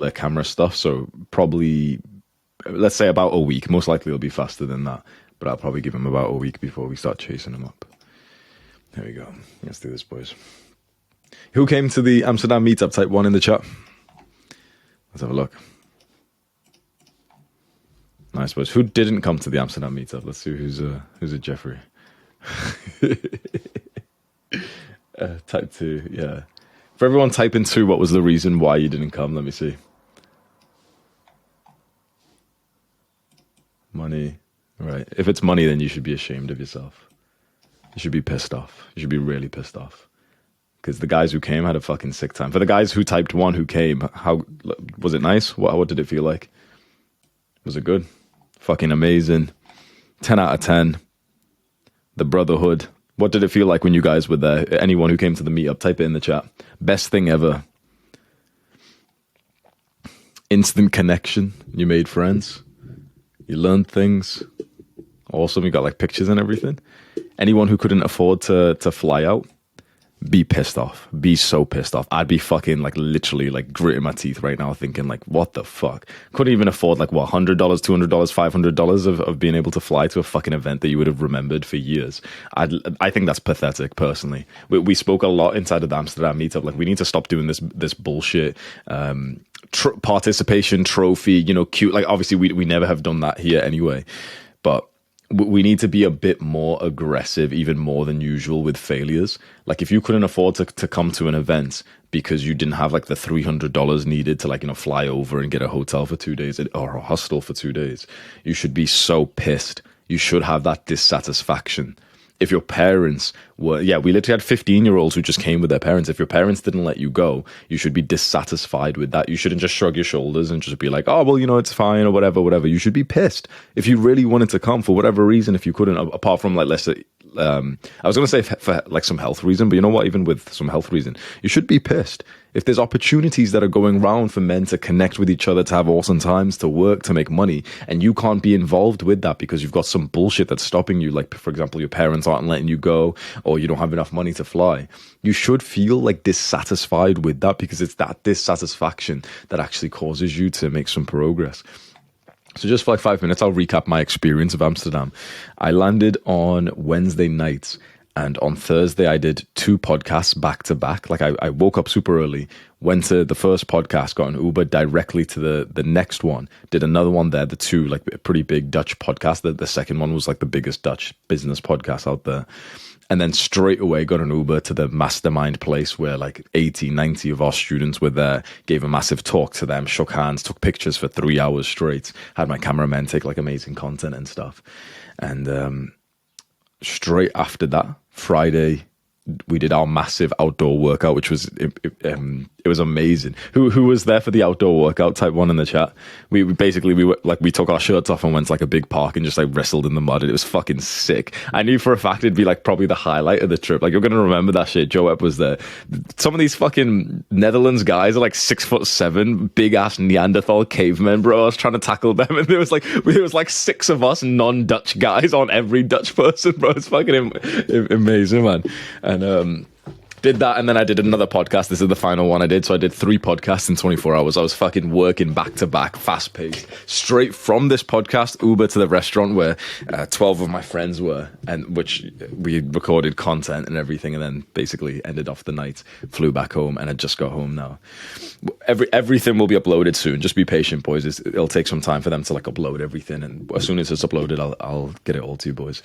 their camera stuff. So probably, let's say about a week. Most likely it'll be faster than that, but I'll probably give them about a week before we start chasing them up. There we go. Let's do this, boys. Who came to the Amsterdam meetup? Type 1 in the chat. Let's have a look. Nice, boys. Who didn't come to the Amsterdam meetup? Let's see who's a Jeffrey. Type 2, yeah. For everyone, type in 2. What was the reason why you didn't come? Let me see. Money. Right. If it's money, then you should be ashamed of yourself. You should be pissed off. You should be really pissed off. Because the guys who came had a fucking sick time. For the guys who typed 1 who came, how was it nice? What did it feel like? Was it good? Fucking amazing. 10 out of 10. The brotherhood. What did it feel like when you guys were there? Anyone who came to the meetup, type it in the chat. Best thing ever. Instant connection. You made friends. You learned things. Awesome. You got like pictures and everything. Anyone who couldn't afford to fly out, be pissed off. Be so pissed off. I'd be fucking like literally like gritting my teeth right now thinking like, what the fuck? Couldn't even afford like what, $100, $200, $500 of being able to fly to a fucking event that you would have remembered for years. I think that's pathetic personally. We spoke a lot inside of the Amsterdam meetup. Like we need to stop doing this bullshit. Participation trophy, you know, cute. Like obviously we never have done that here anyway, but we need to be a bit more aggressive, even more than usual with failures. Like if you couldn't afford to come to an event because you didn't have like the $300 needed to like, you know, fly over and get a hotel for 2 days or a hostel for 2 days, you should be so pissed. You should have that dissatisfaction. If your parents were, we literally had 15-year-olds who just came with their parents. If your parents didn't let you go, you should be dissatisfied with that. You shouldn't just shrug your shoulders and just be like, oh, well, you know, it's fine or whatever. You should be pissed. If you really wanted to come for whatever reason, if you couldn't, apart from like, let's say, I was going to say for like some health reason, but you know what? Even with some health reason, you should be pissed. If there's opportunities that are going around for men to connect with each other, to have awesome times, to work, to make money, and you can't be involved with that because you've got some bullshit that's stopping you, like, for example, your parents aren't letting you go or you don't have enough money to fly, you should feel like dissatisfied with that because it's that dissatisfaction that actually causes you to make some progress. So just for like 5 minutes, I'll recap my experience of Amsterdam. I landed on Wednesday night. And on Thursday, I did 2 podcasts back to back. Like I woke up super early, went to the first podcast, got an Uber directly to the next one, did another one there, the 2, like a pretty big Dutch podcast. The second one was like the biggest Dutch business podcast out there. And then straight away got an Uber to the mastermind place where like 80, 90 of our students were there, gave a massive talk to them, shook hands, took pictures for 3 hours straight, had my cameraman take like amazing content and stuff. And straight after that, Friday, we did our massive outdoor workout, which was it was amazing. Who was there for the outdoor workout? Type 1 in the chat. We took our shirts off and went to like a big park and just like wrestled in the mud. And it was fucking sick. I knew for a fact it'd be like probably the highlight of the trip. Like you're gonna remember that shit. Joe Epp was there. Some of these fucking Netherlands guys are like 6'7", big ass Neanderthal cavemen, bro. I was trying to tackle them, and there was like 6 of us non-Dutch guys on every Dutch person, bro. It's fucking amazing, man. And did that, and then I did another podcast. This is the final one I did. So I did 3 podcasts in 24 hours. I was fucking working back to back, fast paced. Straight from this podcast, Uber to the restaurant where 12 of my friends were, and which we recorded content and everything, and then basically ended off the night, flew back home, and I just got home now. Everything will be uploaded soon. Just be patient, boys. It'll take some time for them to like upload everything, and as soon as it's uploaded, I'll get it all to you, boys.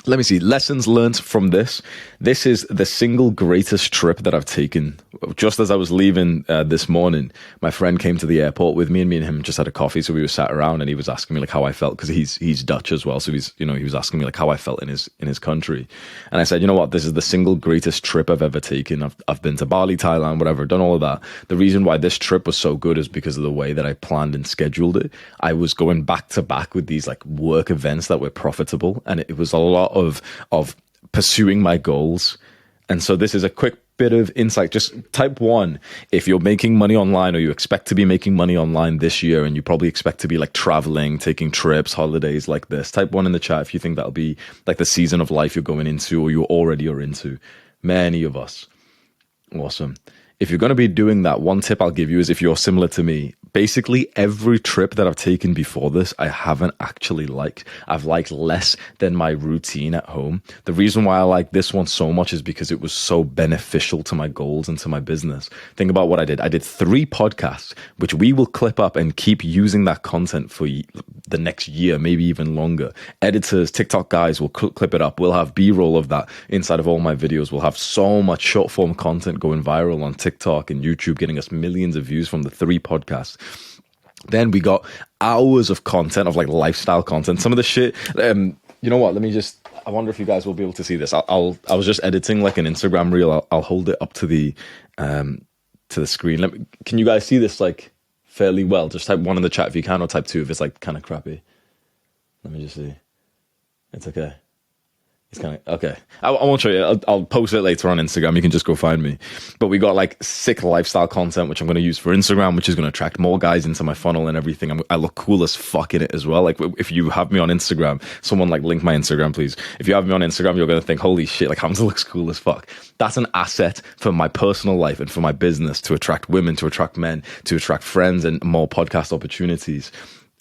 Let me see. Lessons learned from this. This is the single greatest trip that I've taken. Just as I was leaving this morning, my friend came to the airport with me, and him just had a coffee. So we were sat around, and he was asking me like how I felt, because he's Dutch as well. So he was asking me like how I felt in his country. And I said, you know what? This is the single greatest trip I've ever taken. I've been to Bali, Thailand, whatever, done all of that. The reason why this trip was so good is because of the way that I planned and scheduled it. I was going back to back with these like work events that were profitable, and it was a lot of pursuing my goals. And so this is a quick bit of insight. Just type 1 if you're making money online, or you expect to be making money online this year, and you probably expect to be like traveling, taking trips, holidays like this. Type 1 in the chat if you think that'll be like the season of life you're going into, or you already are into. Many of us. Awesome. if you're going to be doing that, one tip I'll give you is, if you're similar to me, basically every trip that I've taken before this, I haven't actually liked. I've liked less than my routine at home. The reason why I like this one so much is because it was so beneficial to my goals and to my business. Think about what I did. I did 3 podcasts, which we will clip up and keep using that content for the next year, maybe even longer. Editors, TikTok guys will clip it up. We'll have B-roll of that inside of all my videos. We'll have so much short form content going viral on TikTok and YouTube, getting us millions of views from the 3 podcasts. Then we got hours of content, of like lifestyle content. Some of the shit, you know what? I wonder if you guys will be able to see this. I was just editing like an Instagram reel. I'll hold it up to the screen. Can you guys see this like fairly well? Just type 1 in the chat if you can, or type 2 if it's like kind of crappy. Let me just see. It's okay. It's kind of okay. I won't show you. I'll post it later on Instagram. You can just go find me. But we got like sick lifestyle content, which I'm going to use for Instagram, which is going to attract more guys into my funnel and everything. I look cool as fuck in it as well. Like, if you have me on Instagram, someone like link my Instagram, please. If you have me on Instagram, you're going to think, holy shit, like Hamza looks cool as fuck. That's an asset for my personal life and for my business, to attract women, to attract men, to attract friends and more podcast opportunities.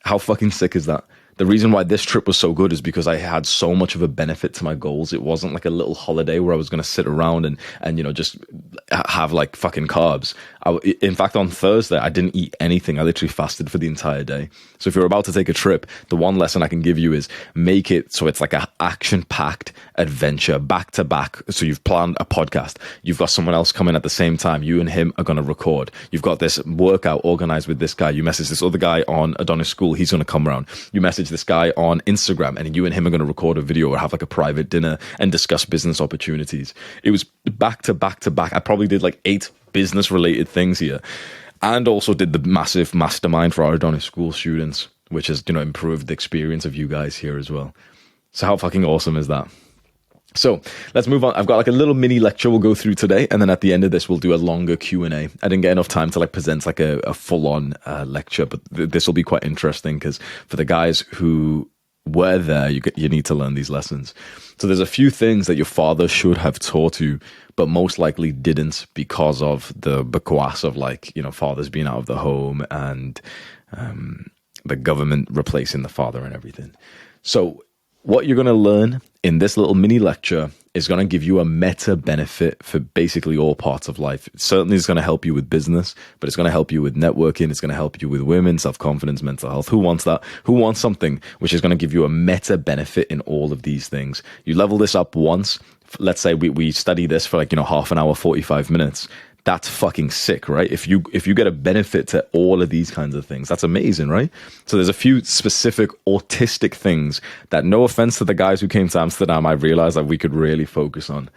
How fucking sick is that? The reason why this trip was so good is because I had so much of a benefit to my goals. It wasn't like a little holiday where I was going to sit around and you know, just have like fucking carbs. In fact, on Thursday, I didn't eat anything. I literally fasted for the entire day. So if you're about to take a trip, the one lesson I can give you is make it so it's like an action-packed adventure back to back. So you've planned a podcast. You've got someone else coming at the same time. You and him are going to record. You've got this workout organized with this guy. You message this other guy on Adonis School. He's going to come around. You message this guy on Instagram, and you and him are going to record a video or have like a private dinner and discuss business opportunities. It was back to back to back. I probably did like 8 business related things here, and also did the massive mastermind for our Adonis School students, which has, you know, improved the experience of you guys here as well. So how fucking awesome is that? So let's move on. I've got like a little mini lecture we'll go through today, and then at the end of this we'll do a longer Q&A. I didn't get enough time to like present like a full-on lecture, but this will be quite interesting because for the guys who were there, you need to learn these lessons. So there's a few things that your father should have taught you, but most likely didn't, because of the bakwas of, like, you know, fathers being out of the home and the government replacing the father and everything. So what you're going to learn in this little mini lecture is going to give you a meta benefit for basically all parts of life. It certainly is going to help you with business, but it's going to help you with networking. It's going to help you with women, self-confidence, mental health. Who wants that? Who wants something which is going to give you a meta benefit in all of these things? You level this up once. Let's say we study this for like, you know, half an hour, 45 minutes. That's fucking sick, right? If you get a benefit to all of these kinds of things, that's amazing, right? So there's a few specific autistic things that, no offense to the guys who came to Amsterdam, I realized that we could really focus on.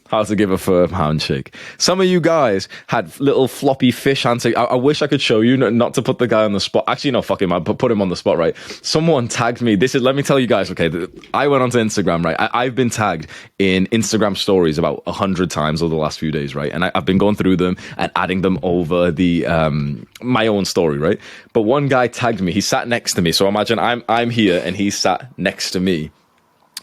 How to give a firm handshake. Some of you guys had little floppy fish handshake. I wish I could show you, not to put the guy on the spot. Actually, no, fuck him. I put him on the spot, right? Someone tagged me. Let me tell you guys, okay, I went onto Instagram, right? I've been tagged in Instagram stories about 100 times over the last few days, right? And I've been going through them and adding them over the my own story, right? But one guy tagged me. He sat next to me. So imagine I'm here and he sat next to me.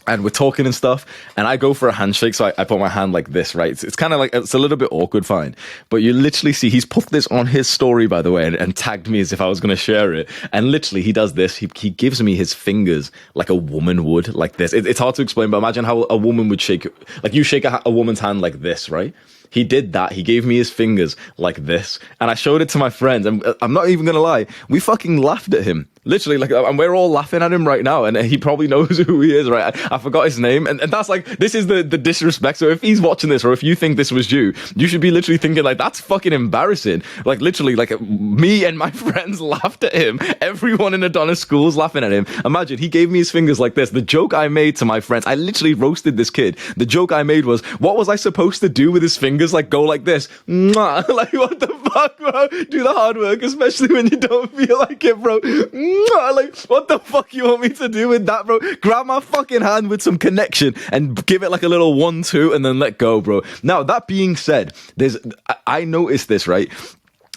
And we're talking and stuff, and I go for a handshake, so I put my hand like this, right? It's kind of like, it's a little bit awkward, fine. But you literally see, he's put this on his story, by the way, and tagged me as if I was going to share it. And literally, he does this. He gives me his fingers like a woman would, like this. It's hard to explain, but imagine how a woman would shake, like you shake a woman's hand like this, right? He did that. He gave me his fingers like this. And I showed it to my friends. And I'm not even going to lie. We fucking laughed at him. Literally, like, and we're all laughing at him right now. And he probably knows who he is, right? I forgot his name. And that's like, this is the disrespect. So if he's watching this, or if you think this was you should be literally thinking like, that's fucking embarrassing. Like literally, like me and my friends laughed at him. Everyone in Adonis School's laughing at him. Imagine, he gave me his fingers like this. The joke I made to my friends, I literally roasted this kid. The joke I made was, what was I supposed to do with his fingers? Like go like this. Mwah. Like what the fuck, bro? Do the hard work, especially when you don't feel like it, bro. Mwah. Like what the fuck you want me to do with that, bro? Grab my fucking hand with some connection and give it like a little 1-2 and then let go, bro. Now that being said, I noticed this, right?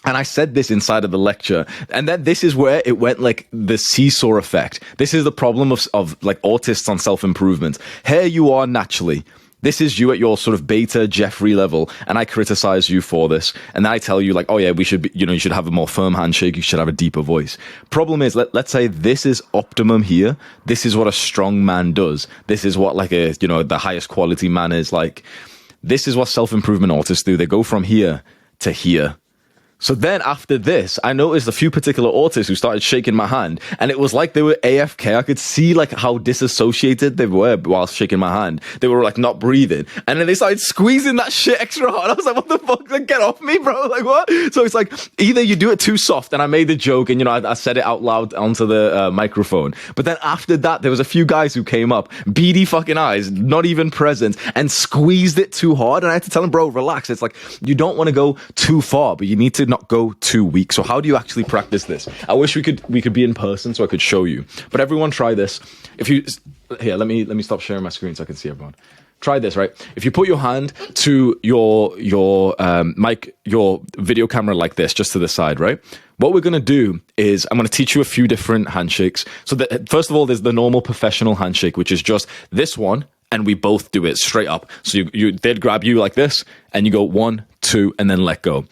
And I said this inside of the lecture, and then this is where it went like the seesaw effect. This is the problem of like autists on self-improvement. Here you are naturally. This is you at your sort of beta Jeffrey level, and I criticize you for this. And then I tell you like, oh yeah, we should be, you should have a more firm handshake. You should have a deeper voice. Problem is, let's say this is optimum here. This is what a strong man does. This is what like the highest quality man is like. This is what self-improvement artists do. They go from here to here. So then after this, I noticed a few particular artists who started shaking my hand, and it was like they were AFK. I could see like how disassociated they were while shaking my hand. They were like not breathing, and then they started squeezing that shit extra hard. I was like, what the fuck? Like, get off me, bro. Like, what? So it's like, either you do it too soft, and I made the joke, and I said it out loud onto the microphone. But then after that, there was a few guys who came up, beady fucking eyes, not even present, and squeezed it too hard. And I had to tell them, bro, relax. It's like, you don't want to go too far, but you need to not go too weak. So how do you actually practice this? I wish we could be in person so I could show you. But everyone try this. If you here, let me stop sharing my screen so I can see everyone. Try this, right? If you put your hand to your mic, your video camera like this, just to the side, right? What we're going to do is I'm going to teach you a few different handshakes. So first of all, there's the normal professional handshake, which is just this one, and we both do it straight up. So they'd grab you like this, and you go 1, 2, and then let go.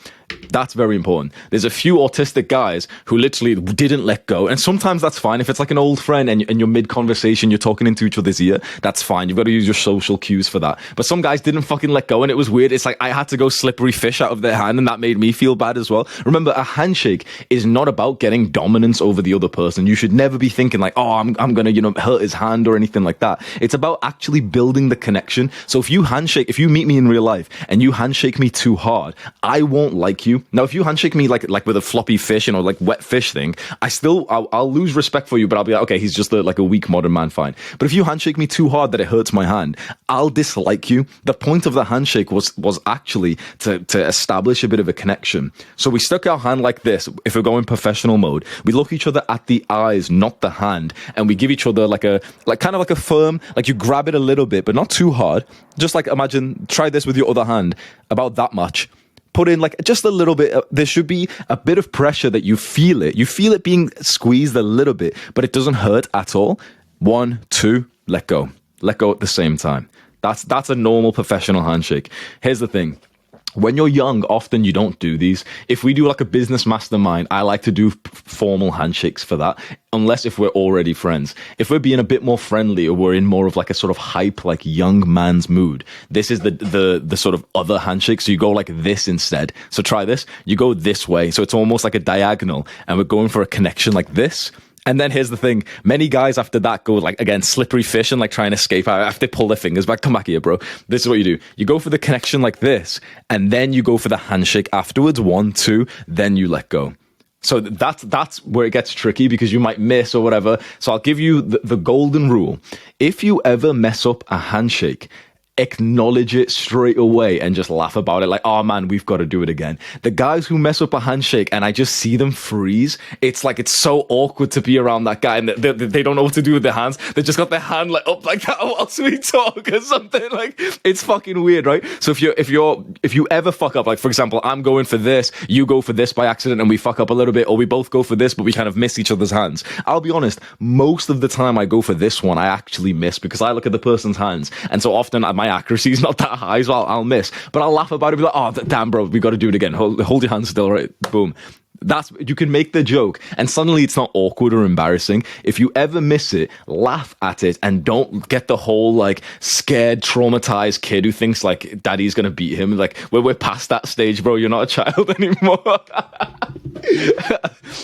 That's very important. There's a few autistic guys who literally didn't let go. And sometimes that's fine. If it's like an old friend and you're mid-conversation, you're talking into each other's ear, that's fine. You've got to use your social cues for that. But some guys didn't fucking let go, and it was weird. It's like I had to go slippery fish out of their hand, and that made me feel bad as well. Remember, a handshake is not about getting dominance over the other person. You should never be thinking like, oh, I'm going to, hurt his hand or anything like that. It's about actually building the connection. So if you meet me in real life and you handshake me too hard, I won't like you. Now, if you handshake me like with a floppy fish, like wet fish thing, I'll lose respect for you, but I'll be like, okay, he's just like a weak modern man, fine. But if you handshake me too hard that it hurts my hand, I'll dislike you. The point of the handshake was actually to establish a bit of a connection. So we stuck our hand like this. If we're going professional mode, we look each other at the eyes, not the hand, and we give each other like kind of like a firm, like you grab it a little bit, but not too hard. Just like imagine, try this with your other hand, about that much. Put in like just a little bit. There should be a bit of pressure that you feel it. You feel it being squeezed a little bit, but it doesn't hurt at all. 1, 2, let go. Let go at the same time. That's a normal professional handshake. Here's the thing. When you're young, often you don't do these. If we do like a business mastermind, I like to do formal handshakes for that, unless if we're already friends. If we're being a bit more friendly or we're in more of like a sort of hype, like young man's mood, this is the sort of other handshake. So you go like this instead. So try this. You go this way. So it's almost like a diagonal, and we're going for a connection like this. And then here's the thing. Many guys after that go like, again, slippery fish and like try and escape. After they pull their fingers back, come back here, bro. This is what you do. You go for the connection like this, and then you go for the handshake afterwards. 1, 2, then you let go. So that's where it gets tricky because you might miss or whatever. So I'll give you the golden rule. If you ever mess up a handshake, acknowledge it straight away and just laugh about it like, oh man, we've got to do it again. The guys who mess up a handshake and I just see them freeze, it's like it's so awkward to be around that guy, and they don't know what to do with their hands. They just got their hand like up like that whilst we talk or something. Like, it's fucking weird, right? So if you ever fuck up, like for example, I'm going for this, you go for this by accident and we fuck up a little bit, or we both go for this but we kind of miss each other's hands, I'll be honest, most of the time I go for this one, I actually miss because I look at the person's hands, and so often my accuracy is not that high, so I'll miss. But I'll laugh about it, be like, oh, damn, bro, we got to do it again. Hold your hand still, right? Boom. You can make the joke, and suddenly it's not awkward or embarrassing. If you ever miss it, laugh at it, and don't get the whole like scared, traumatized kid who thinks like daddy's gonna beat him. Like we're past that stage, bro. You're not a child anymore.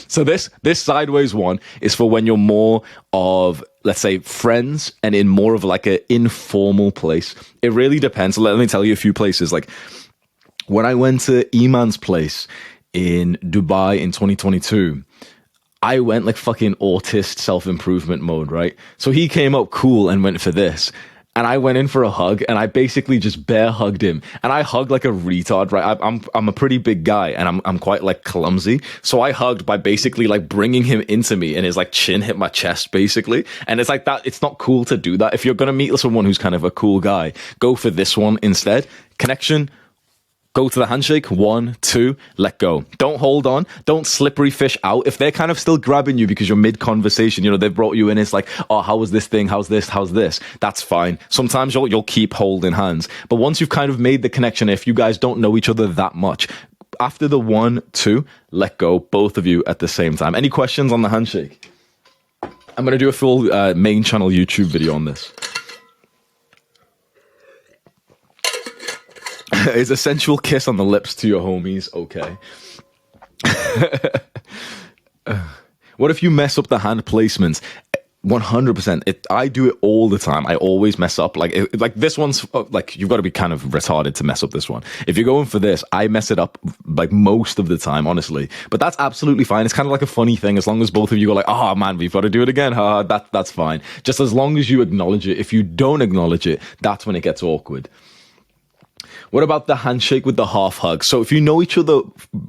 So this sideways one is for when you're more of, let's say, friends and in more of like an informal place. It really depends. Let me tell you a few places. Like when I went to Iman's place in Dubai in 2022, I went like fucking autist self-improvement mode, right? So he came up cool and went for this. And I went in for a hug, and I basically just bear hugged him. And I hugged like a retard, right? I'm a pretty big guy, and I'm quite like clumsy. So I hugged by basically like bringing him into me, and his like chin hit my chest basically. And it's like that. It's not cool to do that. If you're gonna meet someone who's kind of a cool guy, go for this one instead. Connection. Go to the handshake. 1, 2, let go. Don't hold on. Don't slippery fish out. If they're kind of still grabbing you because you're mid-conversation, you know, they've brought you in, it's like, oh, how was this thing? How's this? How's this? That's fine. Sometimes you'll keep holding hands. But once you've kind of made the connection, if you guys don't know each other that much, after the 1, 2, let go, both of you at the same time. Any questions on the handshake? I'm going to do a full main channel YouTube video on this. Is a sensual kiss on the lips to your homies okay? What if you mess up the hand placements? 100%. I do it all the time. I always mess up. Like this one's like, you've got to be kind of retarded to mess up this one. If you're going for this, I mess it up like most of the time, honestly. But that's absolutely fine. It's kind of like a funny thing. As long as both of you go like, oh man, we've got to do it again. That's fine. Just as long as you acknowledge it. If you don't acknowledge it, that's when it gets awkward. What about the handshake with the half hug? So if you know each other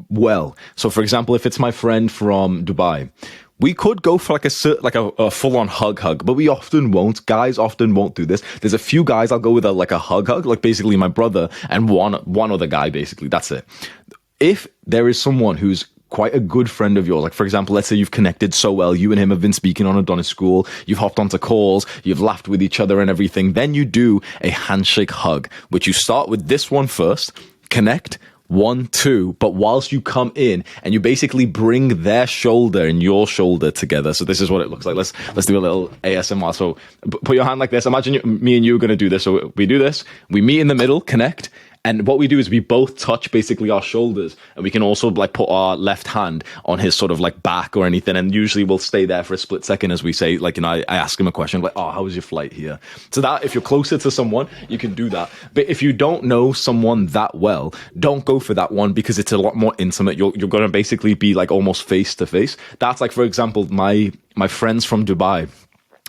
well, so for example, if it's my friend from Dubai, we could go for like a full-on hug, but we often won't. Guys often won't do this. There's a few guys I'll go with like a hug, like basically my brother and one other guy, basically. That's it. If there is someone who's quite a good friend of yours, like for example, let's say you've connected so well, you and him have been speaking on Adonis school, you've hopped onto calls, you've laughed with each other and everything, then you do a handshake hug, which you start with this one first, connect, 1, 2, but whilst you come in and you basically bring their shoulder and your shoulder together. So this is what it looks like. Let's do a little ASMR. So put your hand like this. Imagine me and you are going to do this. So we do this, we meet in the middle, connect. And what we do is we both touch basically our shoulders, and we can also like put our left hand on his sort of like back or anything. And usually we'll stay there for a split second as we say, like, you know, I ask him a question like, oh, how was your flight here? So that if you're closer to someone, you can do that. But if you don't know someone that well, don't go for that one because it's a lot more intimate. You're going to basically be like almost face to face. That's like, for example, my friends from Dubai.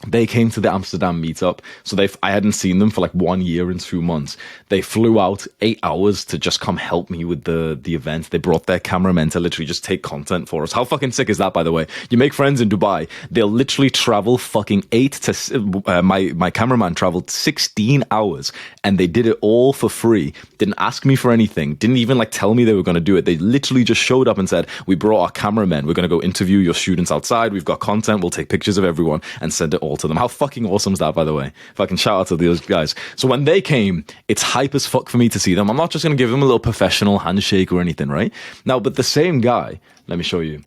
They came to the Amsterdam meetup. So I hadn't seen them for like 1 year and 2 months. They flew out 8 hours to just come help me with the event. They brought their cameramen to literally just take content for us. How fucking sick is that, by the way? You make friends in Dubai. They'll literally travel fucking my cameraman traveled 16 hours and they did it all for free. Didn't ask me for anything. Didn't even like tell me they were going to do it. They literally just showed up and said, we brought our cameramen. We're going to go interview your students outside. We've got content. We'll take pictures of everyone and send it all to them. How fucking awesome is that, by the way? Fucking shout out to those guys. So when they came, it's hype as fuck for me to see them. I'm not just going to give them a little professional handshake or anything, right? Now, but the same guy, let me show you.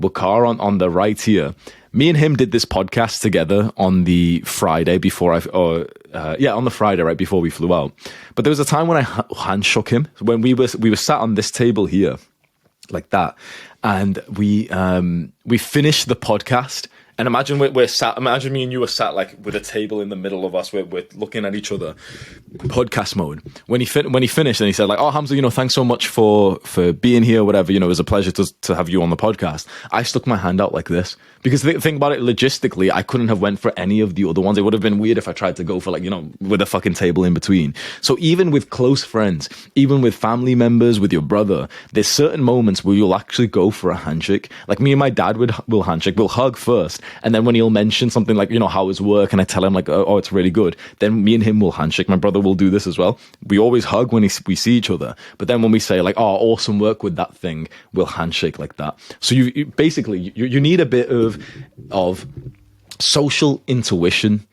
Wakar on the right here. Me and him did this podcast together on the Friday before on the Friday right before we flew out. But there was a time when I handshook him when we were sat on this table here, like that, and we finished the podcast. And imagine we're sat. Imagine me and you were sat like with a table in the middle of us. We're looking at each other, podcast mode. When he finished, and he said like, "Oh, Hamza, you know, thanks so much for being here. Whatever, you know, it was a pleasure to have you on the podcast." I stuck my hand out like this because think about it logistically. I couldn't have went for any of the other ones. It would have been weird if I tried to go for like, you know, with a fucking table in between. So even with close friends, even with family members, with your brother, there's certain moments where you'll actually go for a handshake. Like me and my dad will handshake. We'll hug first. And then when he'll mention something like, you know, how his work, and I tell him like, oh, it's really good, then me and him will handshake. My brother will do this as well. We always hug when we see each other. But then when we say like, oh, awesome work with that thing, we'll handshake like that. So you basically, you need a bit of social intuition.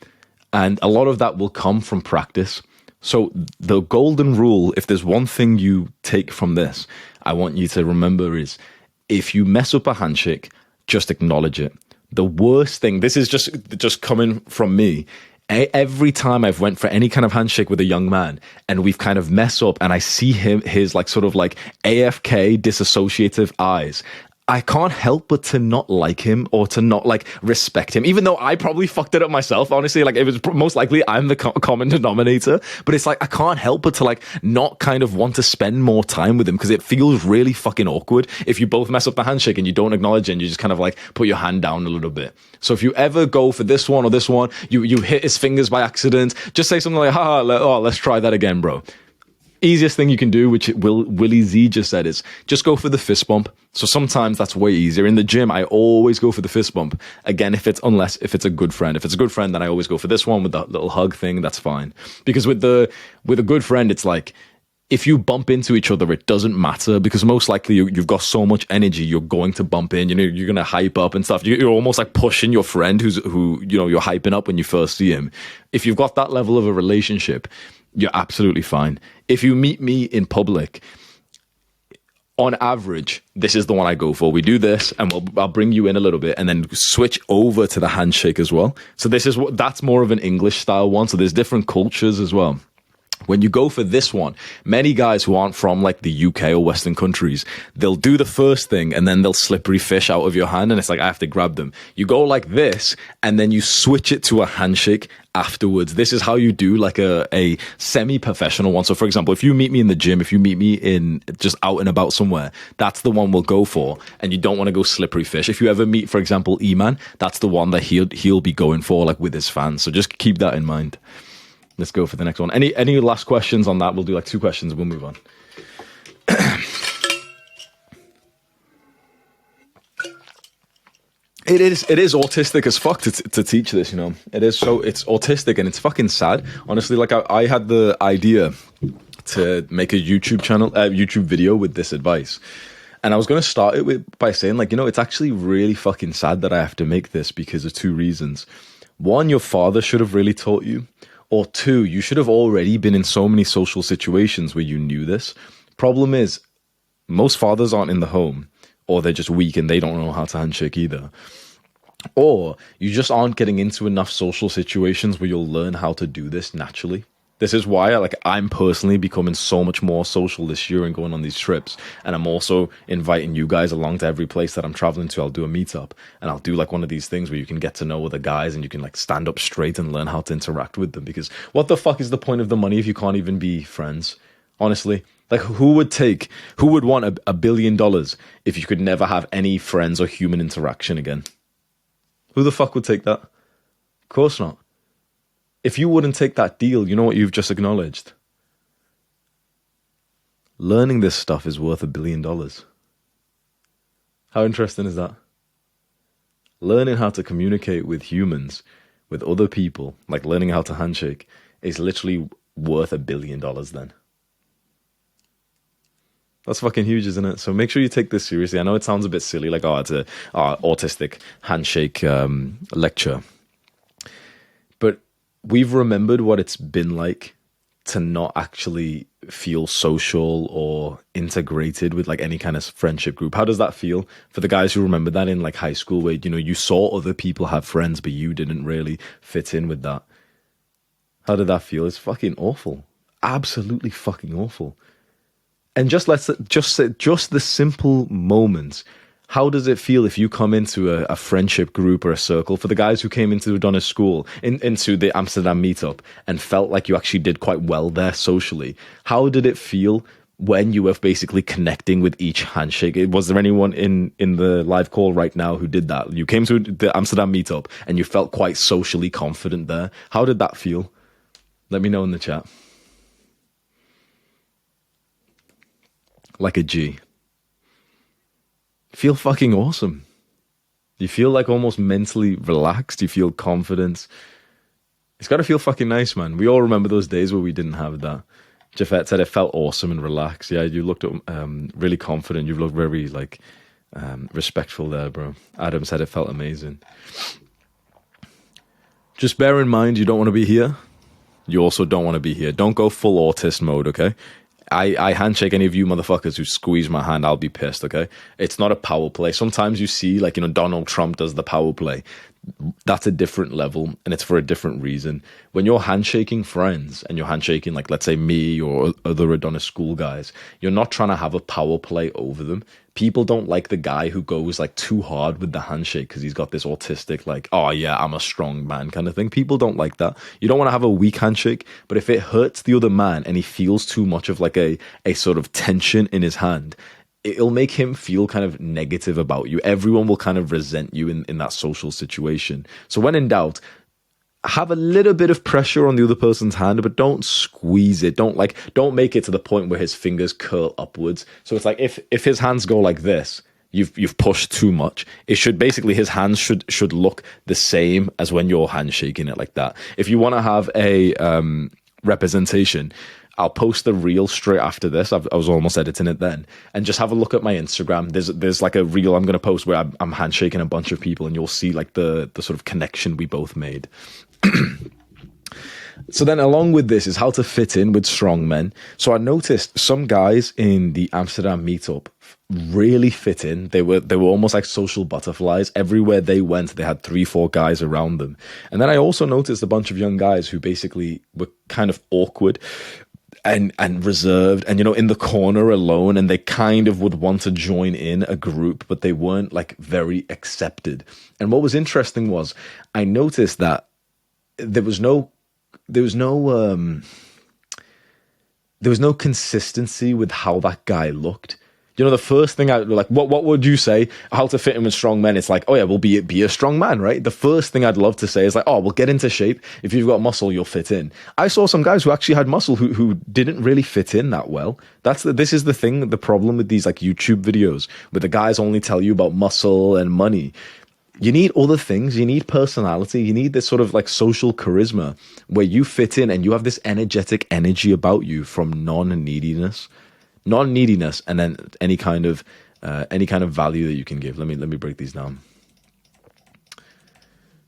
And a lot of that will come from practice. So the golden rule, if there's one thing you take from this, I want you to remember is if you mess up a handshake, just acknowledge it. The worst thing, this is just coming from me, every time I've went for any kind of handshake with a young man and we've kind of messed up and I see his like sort of like AFK disassociative eyes, I can't help but to not like him or to not like respect him, even though I probably fucked it up myself. Honestly, like it was most likely I'm the common denominator, but it's like I can't help but to like not kind of want to spend more time with him because it feels really fucking awkward if you both mess up the handshake and you don't acknowledge it and you just kind of like put your hand down a little bit. So if you ever go for this one or this one, you hit his fingers by accident, just say something like, let's try that again, bro. Easiest thing you can do, which Willie Z just said, is just go for the fist bump. So sometimes that's way easier. In the gym, I always go for the fist bump. Again, if it's a good friend. If it's a good friend, then I always go for this one with that little hug thing. That's fine. Because with a good friend, it's like, if you bump into each other, it doesn't matter because most likely you've got so much energy, you're going to bump in, you're going to hype up and stuff. You're almost like pushing your friend who you're hyping up when you first see him. If you've got that level of a relationship, you're absolutely fine. If you meet me in public, on average, this is the one I go for. We do this, and I'll bring you in a little bit, and then switch over to the handshake as well. So that's more of an English style one. So there's different cultures as well. When you go for this one, many guys who aren't from like the UK or Western countries, they'll do the first thing and then they'll slippery fish out of your hand and it's like, I have to grab them. You go like this and then you switch it to a handshake afterwards. This is how you do like a semi-professional one. So for example, if you meet me in the gym, if you meet me in just out and about somewhere, that's the one we'll go for. And you don't want to go slippery fish. If you ever meet, for example, E-Man, that's the one that he'll be going for like with his fans. So just keep that in mind. Let's go for the next one. Any last questions on that? We'll do like 2 questions and we'll move on. It is autistic as fuck to teach this, it's autistic and it's fucking sad. Honestly, like I had the idea to make a YouTube video with this advice. And I was going to start it by saying like, it's actually really fucking sad that I have to make this because of 2 reasons. 1, your father should have really taught you. Or 2, you should have already been in so many social situations where you knew this. Problem is, most fathers aren't in the home, or they're just weak and they don't know how to handshake either. Or you just aren't getting into enough social situations where you'll learn how to do this naturally. This is why I'm personally becoming so much more social this year and going on these trips. And I'm also inviting you guys along to every place that I'm traveling to. I'll do a meetup and I'll do like one of these things where you can get to know other guys and you can like stand up straight and learn how to interact with them. Because what the fuck is the point of the money if you can't even be friends? Honestly, like who would want $1 billion if you could never have any friends or human interaction again? Who the fuck would take that? Of course not. If you wouldn't take that deal, you know what you've just acknowledged? Learning this stuff is worth $1 billion. How interesting is that? Learning how to communicate with humans, with other people, like learning how to handshake, is literally worth $1 billion then. That's fucking huge, isn't it? So make sure you take this seriously. I know it sounds a bit silly, like, it's a autistic handshake lecture. But we've remembered what it's been like to not actually feel social or integrated with like any kind of friendship group. How does that feel for the guys who remember that in like high school where, you saw other people have friends, but you didn't really fit in with that? How did that feel? It's fucking awful. Absolutely fucking awful. And just the simple moments. How does it feel if you come into a friendship group or a circle? For the guys who came into Adonis school, into the Amsterdam meetup, and felt like you actually did quite well there socially, how did it feel when you were basically connecting with each handshake? Was there anyone in the live call right now who did that? You came to the Amsterdam meetup and you felt quite socially confident there. How did that feel? Let me know in the chat. Like a G. Feel fucking awesome. You feel like almost mentally relaxed. You feel confident. It's got to feel fucking nice, man. We all remember those days where we didn't have that. Jafet said it felt awesome and relaxed. Yeah, you looked really confident. You looked very respectful there, bro. Adam said it felt amazing. Just bear in mind, you don't want to be here. You also don't want to be here. Don't go full autist mode, okay? I handshake any of you motherfuckers who squeeze my hand, I'll be pissed, okay? It's not a power play. Sometimes you see, like, Donald Trump does the power play. That's a different level, and it's for a different reason. When you're handshaking friends, and you're handshaking, like, let's say me or other Adonis school guys, you're not trying to have a power play over them. People don't like the guy who goes, like, too hard with the handshake because he's got this autistic, like, oh, yeah, I'm a strong man kind of thing. People don't like that. You don't want to have a weak handshake, but if it hurts the other man and he feels too much of, like, a sort of tension in his hand, it'll make him feel kind of negative about you. Everyone will kind of resent you in that social situation. So when in doubt, have a little bit of pressure on the other person's hand, but don't squeeze it. Don't make it to the point where his fingers curl upwards. So it's like if his hands go like this, you've pushed too much. It should basically, his hands should look the same as when you're handshaking it like that. If you want to have a representation, I'll post the reel straight after this. I was almost editing it then, and just have a look at my Instagram. There's like a reel I'm going to post where I'm handshaking a bunch of people, and you'll see like the sort of connection we both made. So then along with this is how to fit in with strong men. So I noticed some guys in the Amsterdam meetup really fit in. They were almost like social butterflies. Everywhere they went, they had 3-4 guys around them. And then I also noticed a bunch of young guys who basically were kind of awkward and reserved and, you know, in the corner alone, and they kind of would want to join in a group, but they weren't like very accepted. And what was interesting was I noticed that there was no consistency with how that guy looked. You know, the first thing I like, what would you say? How to fit in with strong men? It's like, oh yeah, well, be a strong man, right? The first thing I'd love to say is like, oh, well, get into shape. If you've got muscle, you'll fit in. I saw some guys who actually had muscle who didn't really fit in that well. This is the thing, the problem with these like YouTube videos where the guys only tell you about muscle and money. You need other things. You need personality. You need this sort of like social charisma where you fit in and you have this energetic energy about you from non-neediness, and then any kind of value that you can give. Let me break these down.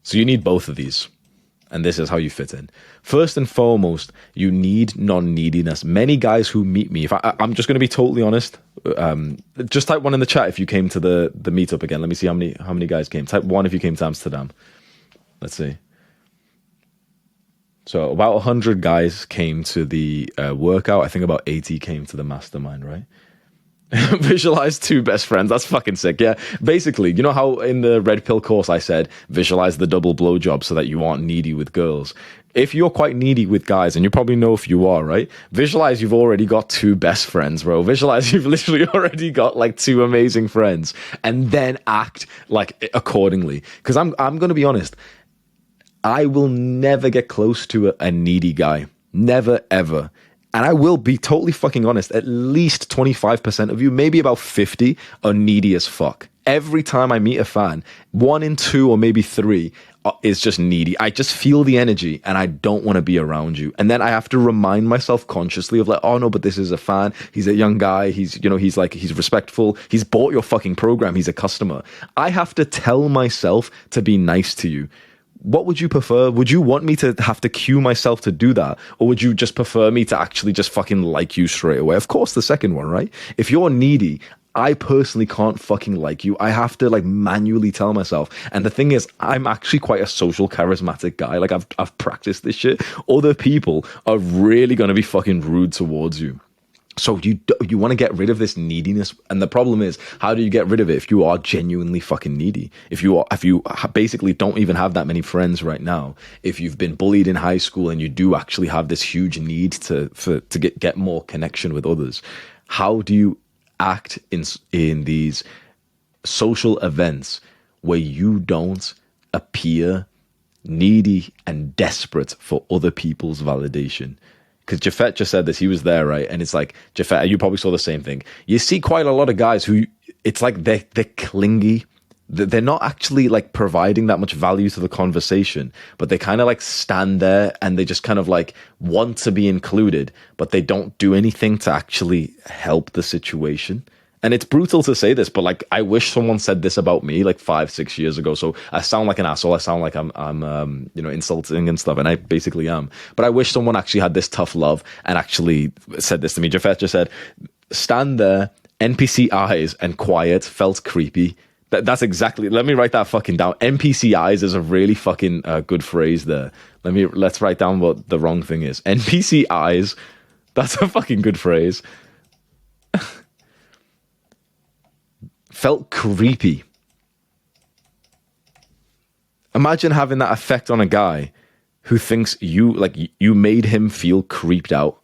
So you need both of these. And this is how you fit in. First and foremost, you need non-neediness. Many guys who meet me, I'm just going to be totally honest, just type 1 in the chat if you came to the meetup again. Let me see how many guys came. Type 1 if you came to Amsterdam. Let's see. So about 100 guys came to the workout. I think about 80 came to the mastermind, right? Visualize 2 best friends. That's fucking sick. Yeah. Basically, you know how in the red pill course I said, visualize the double blowjob so that you aren't needy with girls. If you're quite needy with guys, and you probably know if you are, right? Visualize you've already got 2 best friends, bro. Visualize you've literally already got like 2 amazing friends, and then act like accordingly. Because I'm going to be honest, I will never get close to a needy guy. Never, ever. And I will be totally fucking honest, at least 25% of you, maybe about 50, are needy as fuck. Every time I meet a fan, 1 in 2 or maybe 3 is just needy. I just feel the energy and I don't want to be around you. And then I have to remind myself consciously of like, oh no, but this is a fan. He's a young guy. He's respectful. He's bought your fucking program. He's a customer. I have to tell myself to be nice to you. What would you prefer? Would you want me to have to cue myself to do that? Or would you just prefer me to actually just fucking like you straight away? Of course, the second one, right? If you're needy, I personally can't fucking like you. I have to like manually tell myself. And the thing is, I'm actually quite a social, charismatic guy. Like I've practiced this shit. Other people are really going to be fucking rude towards you. So you want to get rid of this neediness, and the problem is, how do you get rid of it if you are genuinely fucking needy? If you basically don't even have that many friends right now, if you've been bullied in high school and you do actually have this huge need to get more connection with others, how do you act in these social events where you don't appear needy and desperate for other people's validation? Because Jafet just said this, he was there, right? And it's like, Jafet, you probably saw the same thing. You see quite a lot of guys who, it's like they're clingy. They're not actually like providing that much value to the conversation, but they kind of like stand there and they just kind of like want to be included, but they don't do anything to actually help the situation. And it's brutal to say this, but like, I wish someone said this about me like 5-6 years ago. So I sound like an asshole. I sound like I'm insulting and stuff, and I basically am. But I wish someone actually had this tough love and actually said this to me. Jafet just said, stand there, NPC eyes and quiet, felt creepy. That's exactly, let me write that fucking down. NPC eyes is a really fucking good phrase there. Let's write down what the wrong thing is. NPC eyes, that's a fucking good phrase. Felt creepy. Imagine having that effect on a guy who thinks you made him feel creeped out.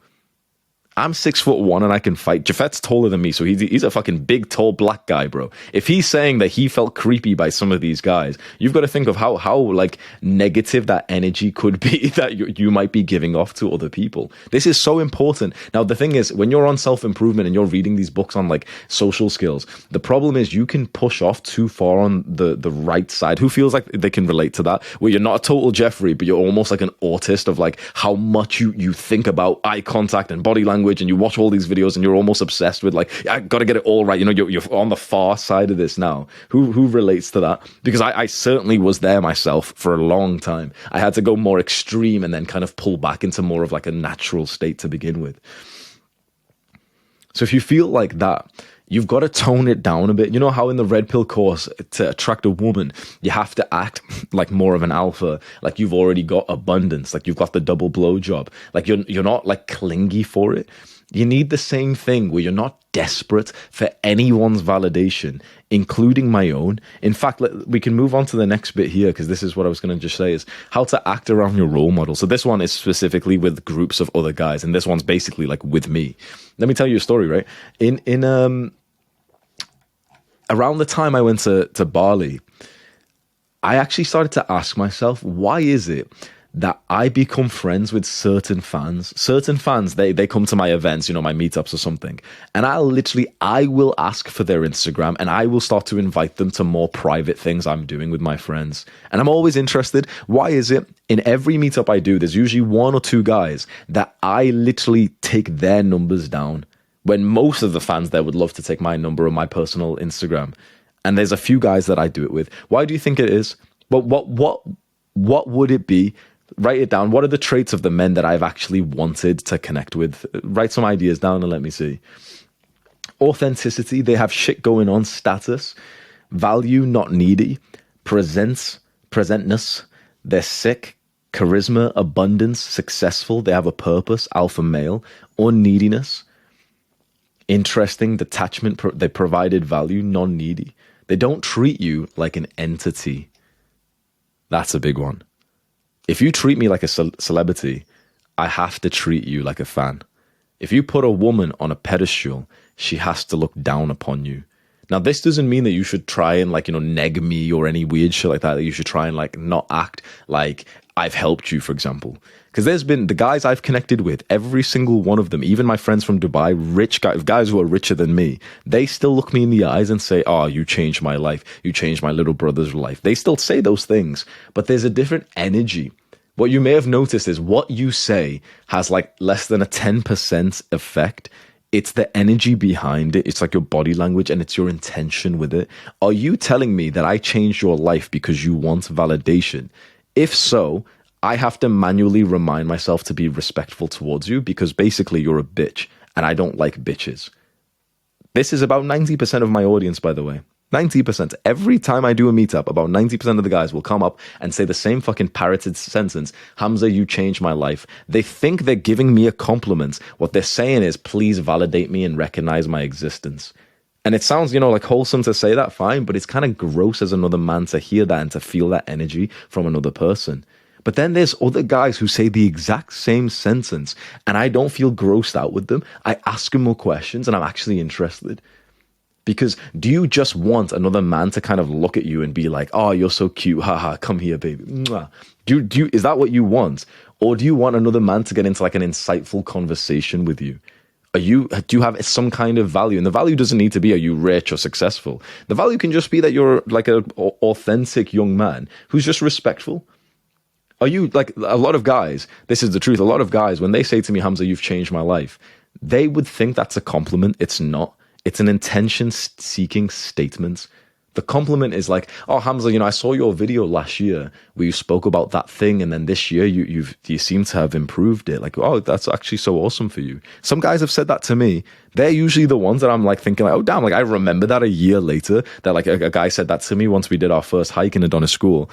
I'm 6'1" and I can fight. Jafet's taller than me, so he's a fucking big, tall black guy, bro. If he's saying that he felt creepy by some of these guys, you've got to think of how like negative that energy could be that you might be giving off to other people. This is so important. Now, the thing is, when you're on self-improvement and you're reading these books on like social skills, the problem is you can push off too far on the right side. Who feels like they can relate to that? Where you're not a total Jeffrey, but you're almost like an autist of like how much you think about eye contact and body language, and you watch all these videos and you're almost obsessed with like, I got to get it all right. You know, you're on the far side of this now. Who relates to that? Because I certainly was there myself for a long time. I had to go more extreme and then kind of pull back into more of like a natural state to begin with. So if you feel like that, you've got to tone it down a bit. You know how in the red pill course, to attract a woman, you have to act like more of an alpha, like you've already got abundance, like you've got the double blowjob, like you're not like clingy for it. You need the same thing where you're not desperate for anyone's validation, including my own. In fact, we can move on to the next bit here, because this is what I was going to just say, is how to act around your role model. So this one is specifically with groups of other guys, and this one's basically like with me. Let me tell you a story, right? Around the time I went to Bali, I actually started to ask myself, why is it that I become friends with certain fans? Certain fans, they come to my events, you know, my meetups or something, and I will ask for their Instagram, and I will start to invite them to more private things I'm doing with my friends. And I'm always interested, why is it in every meetup I do, there's usually one or two guys that I literally take their numbers down, when most of the fans there would love to take my number or my personal Instagram. And there's a few guys that I do it with. Why do you think it is? But what would it be? Write it down. What are the traits of the men that I've actually wanted to connect with? Write some ideas down and let me see. Authenticity, they have shit going on. Status, value, not needy. Presentness, they're sick. Charisma, abundance, successful, they have a purpose. Alpha male. Unneediness, interesting, detachment, they provided value, non-needy. They don't treat you like an entity. That's a big one. If you treat me like a celebrity, I have to treat you like a fan. If you put a woman on a pedestal, she has to look down upon you. Now, this doesn't mean that you should try and like, you know, neg me or any weird shit like that. That you should try and like not act like I've helped you, for example. Because there's been the guys I've connected with, every single one of them, even my friends from Dubai, rich guys who are richer than me, they still look me in the eyes and say, oh, you changed my life. You changed my little brother's life. They still say those things, but there's a different energy. What you may have noticed is what you say has like less than a 10% effect. It's the energy behind it. It's like your body language and it's your intention with it. Are you telling me that I changed your life because you want validation? If so, I have to manually remind myself to be respectful towards you, because basically you're a bitch and I don't like bitches. This is about 90% of my audience, by the way. 90%. Every time I do a meetup, about 90% of the guys will come up and say the same fucking parroted sentence, Hamza, you changed my life. They think they're giving me a compliment. What they're saying is, please validate me and recognize my existence. And it sounds, you know, like wholesome to say that, fine, but it's kind of gross as another man to hear that and to feel that energy from another person. But then there's other guys who say the exact same sentence and I don't feel grossed out with them. I ask them more questions and I'm actually interested. Because do you just want another man to kind of look at you and be like, oh, you're so cute, haha, come here, baby. Mwah. Is that what you want? Or do you want another man to get into like an insightful conversation with you? Do you have some kind of value? And the value doesn't need to be, are you rich or successful? The value can just be that you're like an authentic young man who's just respectful. Are you like a lot of guys? This is the truth. A lot of guys, when they say to me, Hamza, you've changed my life, they would think that's a compliment. It's not. It's an intention-seeking statement. The compliment is like, oh, Hamza, you know, I saw your video last year where you spoke about that thing, and then this year you seem to have improved it. Like, oh, that's actually so awesome for you. Some guys have said that to me. They're usually the ones that I'm like thinking, like, oh, damn, like I remember that a year later. That like a guy said that to me once we did our first hike in Adonis school.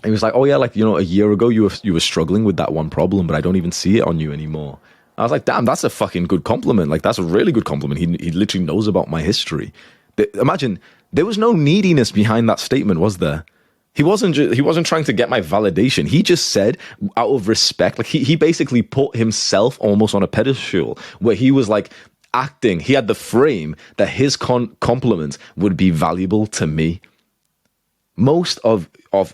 He was like, oh yeah, like, you know, a year ago you were struggling with that one problem, but I don't even see it on you anymore. I was like, damn, that's a fucking good compliment. Like, that's a really good compliment. He literally knows about my history. Imagine, there was no neediness behind that statement, was there? He wasn't trying to get my validation. He just said, out of respect, like he basically put himself almost on a pedestal where he was like acting. He had the frame that his compliment would be valuable to me. Most of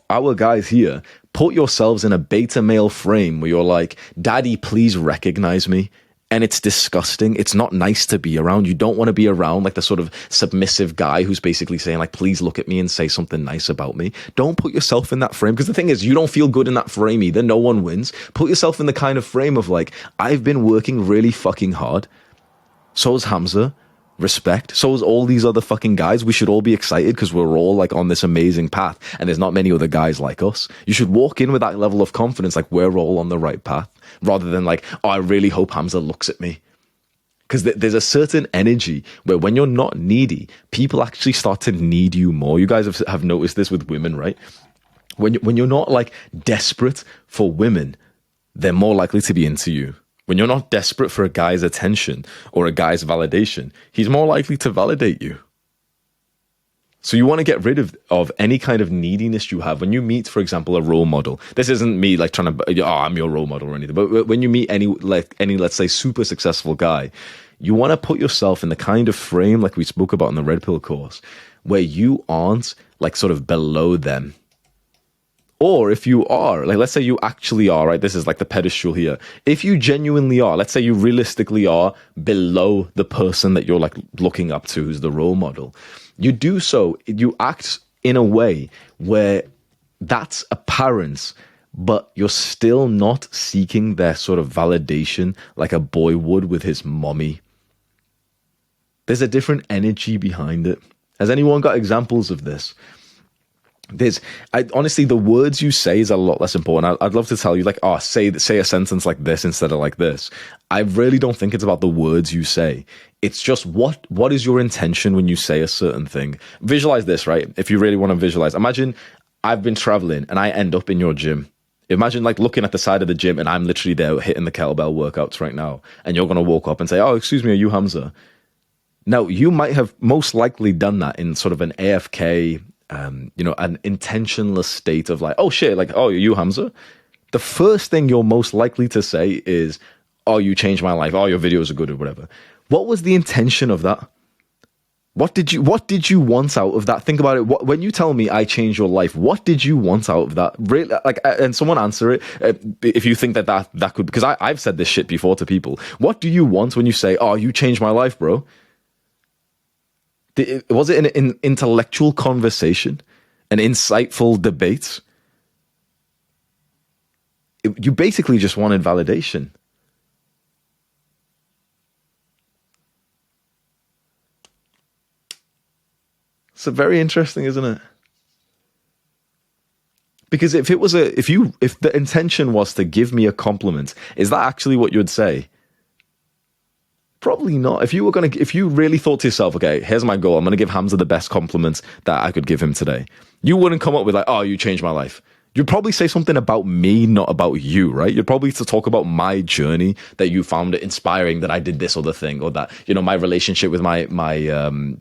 our guys here, put yourselves in a beta male frame where you're like, daddy, please recognize me. And it's disgusting. It's not nice to be around. You don't want to be around like the sort of submissive guy who's basically saying like, please look at me and say something nice about me. Don't put yourself in that frame, because the thing is, you don't feel good in that frame either. No one wins. Put yourself in the kind of frame of like, I've been working really fucking hard. So is Hamza. Respect. So is all these other fucking guys. We should all be excited because we're all like on this amazing path and there's not many other guys like us. You should walk in with that level of confidence, like we're all on the right path, rather than like, oh, I really hope Hamza looks at me. Because there's a certain energy where when you're not needy, people actually start to need you more. You guys have noticed this with women, right? When you're not like desperate for women, they're more likely to be into you. When you're not desperate for a guy's attention or a guy's validation, he's more likely to validate you. So you want to get rid of any kind of neediness you have when you meet, for example, a role model. This isn't me like trying to, oh, I'm your role model or anything. But when you meet any, let's say, super successful guy, you want to put yourself in the kind of frame like we spoke about in the Red Pill course, where you aren't like sort of below them. Or if you are, like, let's say you actually are, right? This is like the pedestal here. If you genuinely are, let's say you realistically are below the person that you're like looking up to, who's the role model, you do so, you act in a way where that's apparent, but you're still not seeking their sort of validation like a boy would with his mommy. There's a different energy behind it. Has anyone got examples of this? Honestly, the words you say is a lot less important. I'd love to tell you, like, oh, say a sentence like this instead of like this. I really don't think it's about the words you say. It's just what is your intention when you say a certain thing. Visualize this, right? If you really want to visualize, imagine I've been traveling and I end up in your gym. Imagine like looking at the side of the gym and I'm literally there hitting the kettlebell workouts right now. And you're going to walk up and say, oh, excuse me, are you Hamza? Now, you might have most likely done that in sort of an AFK, an intentionless state of like, oh shit, like, oh, are you Hamza? The first thing you're most likely to say is, oh, you changed my life. Oh, your videos are good or whatever. What was the intention of that? What did you want out of that? Think about it. When you tell me I changed your life, what did you want out of that? Really, like, and someone answer it if you think that could, because I've said this shit before to people. What do you want when you say, oh, you changed my life, bro? Was it an intellectual conversation, an insightful debate? You basically just wanted validation. It's very interesting, isn't it? Because if the intention was to give me a compliment, is that actually what you would say? Probably not. If you really thought to yourself, okay, here's my goal, I'm going to give Hamza the best compliment that I could give him today, you wouldn't come up with like, oh, you changed my life. You'd probably say something about me, not about you, right? You'd probably to talk about my journey, that you found it inspiring that I did this other thing, or that, my relationship with my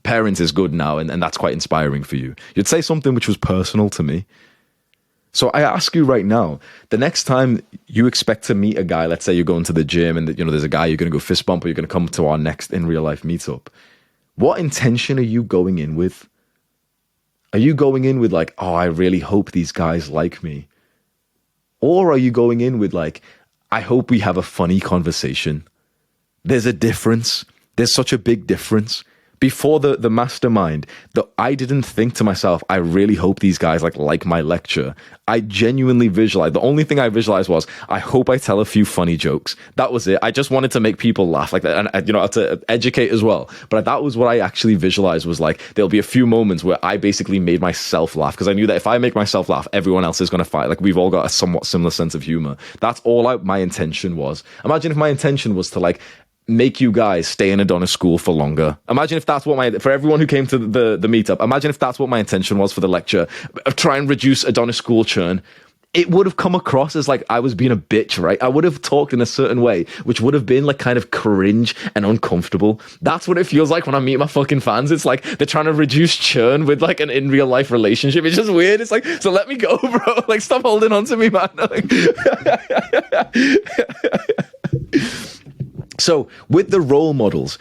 parents is good now, and that's quite inspiring for you. You'd say something which was personal to me. So I ask you right now, the next time you expect to meet a guy, let's say you're going to the gym and there's a guy you're going to go fist bump, or you're going to come to our next in real life meetup, what intention are you going in with? Are you going in with like, oh, I really hope these guys like me? Or are you going in with like, I hope we have a funny conversation? There's a difference. There's such a big difference. Before the mastermind, I didn't think to myself, I really hope these guys like my lecture. I genuinely visualized. The only thing I visualized was, I hope I tell a few funny jokes. That was it. I just wanted to make people laugh like that, and to educate as well. But that was what I actually visualized, was like, there'll be a few moments where I basically made myself laugh, because I knew that if I make myself laugh, everyone else is going to fight. Like, we've all got a somewhat similar sense of humor. That's all my intention was. Imagine if my intention was to like make you guys stay in Adonis school for longer. Imagine if that's what for everyone who came to the meetup, imagine if that's what my intention was for the lecture, of try and reduce Adonis school churn. it would have come across as like I was being a bitch, right? I would have talked in a certain way, which would have been like kind of cringe and uncomfortable. That's what it feels like when I meet my fucking fans. It's like they're trying to reduce churn with like an in real life relationship. It's just weird. It's like, so let me go, bro. Like, stop holding on to me, man. Like, so with the role models,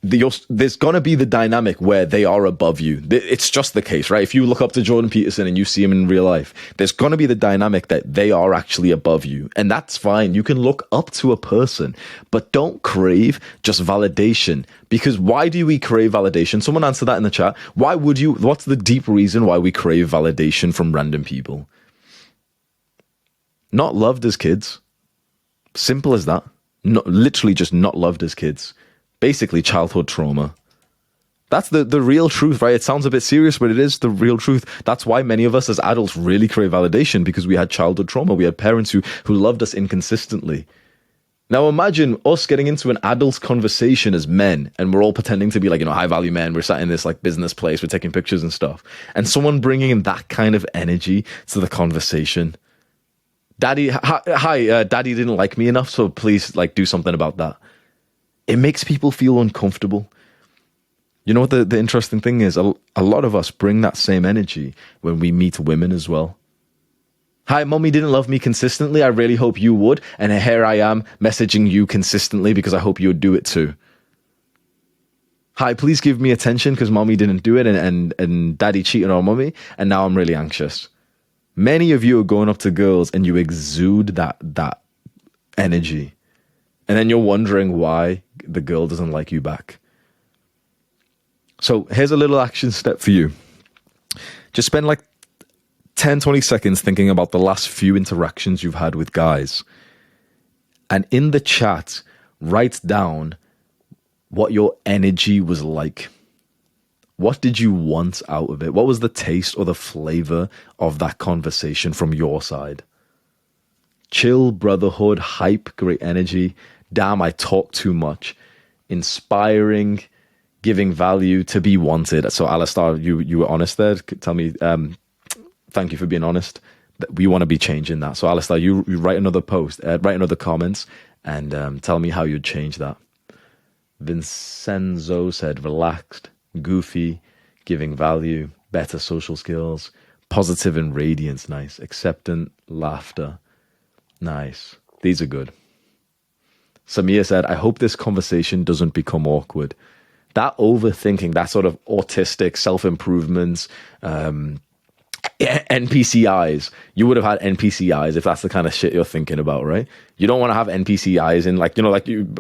there's going to be the dynamic where they are above you. It's just the case, right? If you look up to Jordan Peterson and you see him in real life, there's going to be the dynamic that they are actually above you. And that's fine. You can look up to a person, but don't crave just validation. Because why do we crave validation? Someone answer that in the chat. Why would you? What's the deep reason why we crave validation from random people? Not loved as kids. Simple as that. Literally just not loved as kids. Basically childhood trauma. That's the real truth, right? It sounds a bit serious, but it is the real truth. That's why many of us as adults really crave validation, because we had childhood trauma. We had parents who loved us inconsistently. Now imagine us getting into an adult conversation as men, and we're all pretending to be like, high value men. We're sat in this like business place, we're taking pictures and stuff. And someone bringing in that kind of energy to the conversation. Daddy, hi, daddy didn't like me enough, so please like do something about that. It makes people feel uncomfortable. You know what the interesting thing is? A lot of us bring that same energy when we meet women as well. Hi, mommy didn't love me consistently. I really hope you would. And here I am messaging you consistently because I hope you would do it too. Hi, please give me attention because mommy didn't do it and daddy cheated on mommy. And now I'm really anxious. Many of you are going up to girls and you exude that energy. And then you're wondering why the girl doesn't like you back. So here's a little action step for you. Just spend like 10, 20 seconds thinking about the last few interactions you've had with guys. And in the chat, write down what your energy was like. What did you want out of it? What was the taste or the flavor of that conversation from your side? Chill, brotherhood, hype, great energy. Damn, I talk too much. Inspiring, giving value, to be wanted. So Alistair, you were honest there. Tell me, thank you for being honest. We want to be changing that. So Alistair, you write another post, write another comments, and tell me how you'd change that. Vincenzo said, relaxed, goofy, giving value, better social skills, positive and radiance, nice. Acceptant, laughter, nice. These are good. Samia said, I hope this conversation doesn't become awkward. That overthinking, that sort of autistic self-improvements, NPCIs, you would have had NPCIs if that's the kind of shit you're thinking about, right? You don't want to have NPCIs in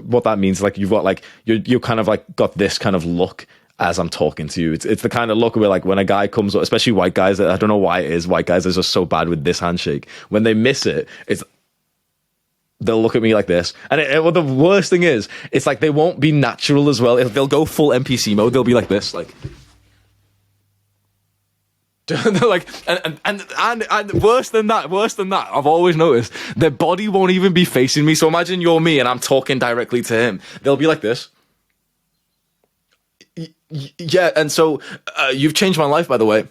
what that means, like you've got like, you kind of like got this kind of look as I'm talking to you. It's the kind of look where like when a guy comes up, especially white guys, I don't know why it is, white guys are just so bad with this handshake. When they miss it, they'll look at me like this. And well, the worst thing is, it's like they won't be natural as well. They'll go full NPC mode. They'll be like this, like... They're like, and worse than that, I've always noticed, their body won't even be facing me. So imagine you're me and I'm talking directly to him. They'll be like this. Yeah, and so you've changed my life, by the way.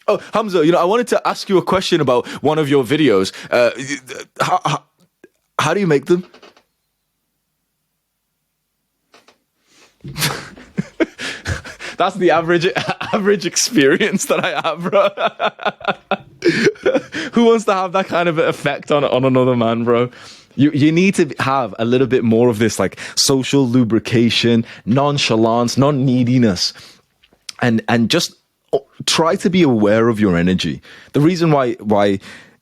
Oh, Hamza, I wanted to ask you a question about one of your videos. How do you make them? That's the average experience that I have, bro. Who wants to have that kind of effect on another man, bro? You need to have a little bit more of this like social lubrication, nonchalance, non-neediness, and just try to be aware of your energy. The reason why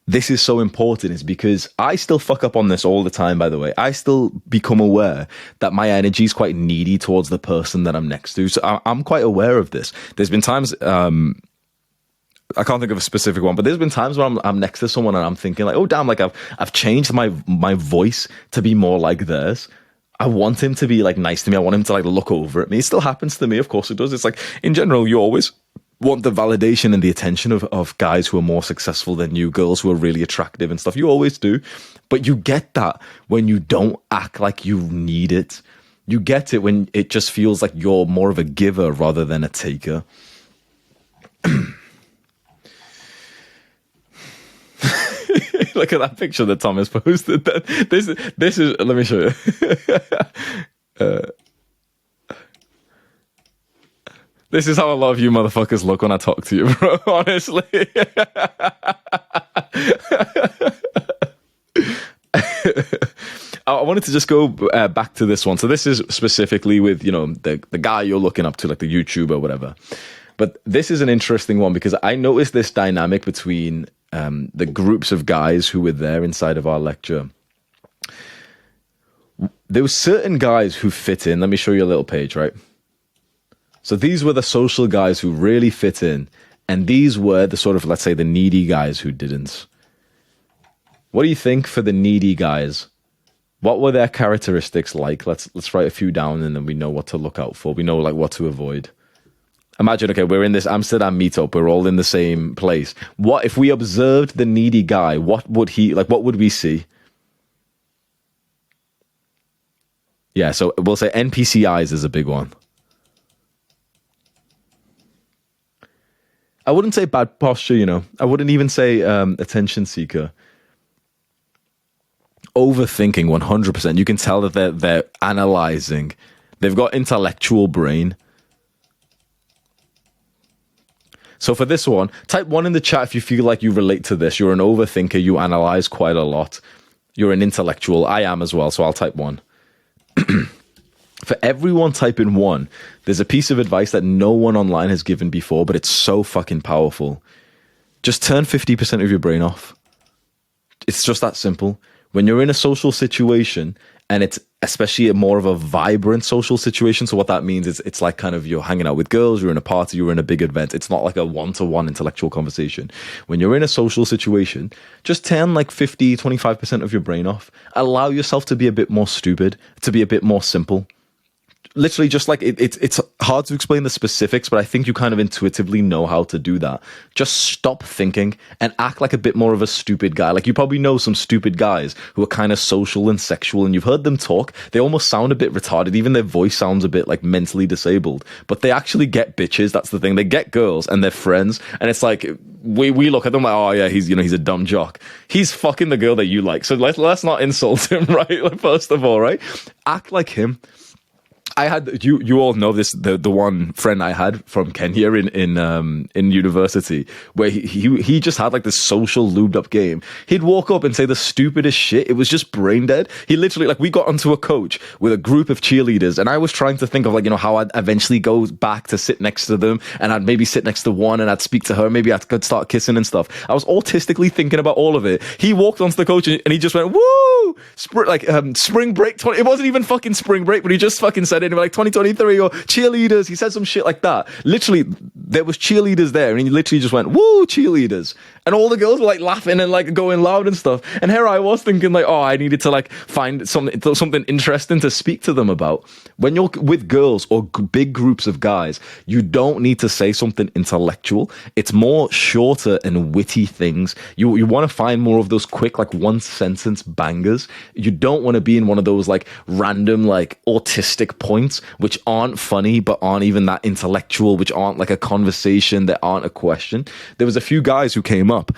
this is so important is because I still fuck up on this all the time, by the way. I still become aware that my energy is quite needy towards the person that I'm next to. So I'm quite aware of this. There's been times, I can't think of a specific one, but there's been times when I'm next to someone and I'm thinking like, oh damn, like I've changed my voice to be more like theirs. I want him to be like nice to me. I want him to like look over at me. It still happens to me. Of course it does. It's like in general, you always want the validation and the attention of guys who are more successful than you, girls who are really attractive and stuff. You always do. But you get that when you don't act like you need it. You get it when it just feels like you're more of a giver rather than a taker. Look at that picture that Thomas posted. This is. Let me show you. This is how a lot of you motherfuckers look when I talk to you, bro. Honestly. I wanted to just go back to this one. So this is specifically with, you know, the guy you're looking up to, like the YouTuber or whatever. But this is an interesting one because I noticed this dynamic between the groups of guys who were there inside of our lecture. There were certain guys who fit in. Let me show you a little page, right? So these were the social guys who really fit in. And these were the sort of, let's say, the needy guys who didn't. What do you think for the needy guys? What were their characteristics like? Let's write a few down and then we know what to look out for. We know like what to avoid. Imagine, okay, we're in this Amsterdam meetup. We're all in the same place. What if we observed the needy guy? What would we see? Yeah, so we'll say NPCIs is a big one. I wouldn't say bad posture, you know. I wouldn't even say attention seeker. Overthinking 100%. You can tell that they're analyzing. They've got intellectual brain. So for this one, type 1 in the chat if you feel like you relate to this. You're an overthinker. You analyze quite a lot. You're an intellectual. I am as well, so I'll type 1. For everyone typing 1, there's a piece of advice that no one online has given before, but it's so fucking powerful. Just turn 50% of your brain off. It's just that simple. When you're in a social situation, and it's especially more of a vibrant social situation, so what that means is it's like kind of you're hanging out with girls, you're in a party, you're in a big event. It's not like a one-to-one intellectual conversation. When you're in a social situation, just turn like 50, 25% of your brain off. Allow yourself to be a bit more stupid, to be a bit more simple. Literally just like it's hard to explain the specifics, but I think you kind of intuitively know how to do that. Just stop thinking and act like a bit more of a stupid guy. Like you probably know some stupid guys who are kind of social and sexual, and you've heard them talk. They almost sound a bbit retarded. Even their voice sounds a bit like mentally disabled, but they actually get bitches. That's the thing. They get girls and they're friends. And it's like, we look at them like, oh yeah, he's a dumb jock. He's fucking the girl that you like. So let's not insult him, right? Like, first of all, right? Act like him. I had you all know this, the one friend I had from Kenya in university, where he just had like this social lubed up game. He'd walk up and say the stupidest shit. It was just brain dead. He literally, like, we got onto a coach with a group of cheerleaders, and I was trying to think of, like, you know, how I'd eventually go back to sit next to them, and I'd maybe sit next to one and I'd speak to her. Maybe I could start kissing and stuff. I was autistically thinking about all of it. He walked onto the coach and he just went, woo! Spring break. It wasn't even fucking spring break, but he just fucking said it. Like 2023 or cheerleaders. He said some shit like that. Literally, there was cheerleaders there, and he literally just went, woo, cheerleaders. And all the girls were like laughing and like going loud and stuff. And here I was thinking like, oh, I needed to like find something interesting to speak to them about. When you're with girls or big groups of guys, you don't need to say something intellectual. It's more shorter and witty things. You want to find more of those quick, like, one sentence bangers. You don't want to be in one of those like random, like, autistic points, which aren't funny, but aren't even that intellectual, which aren't like a conversation, that aren't a question. There was a few guys who came up,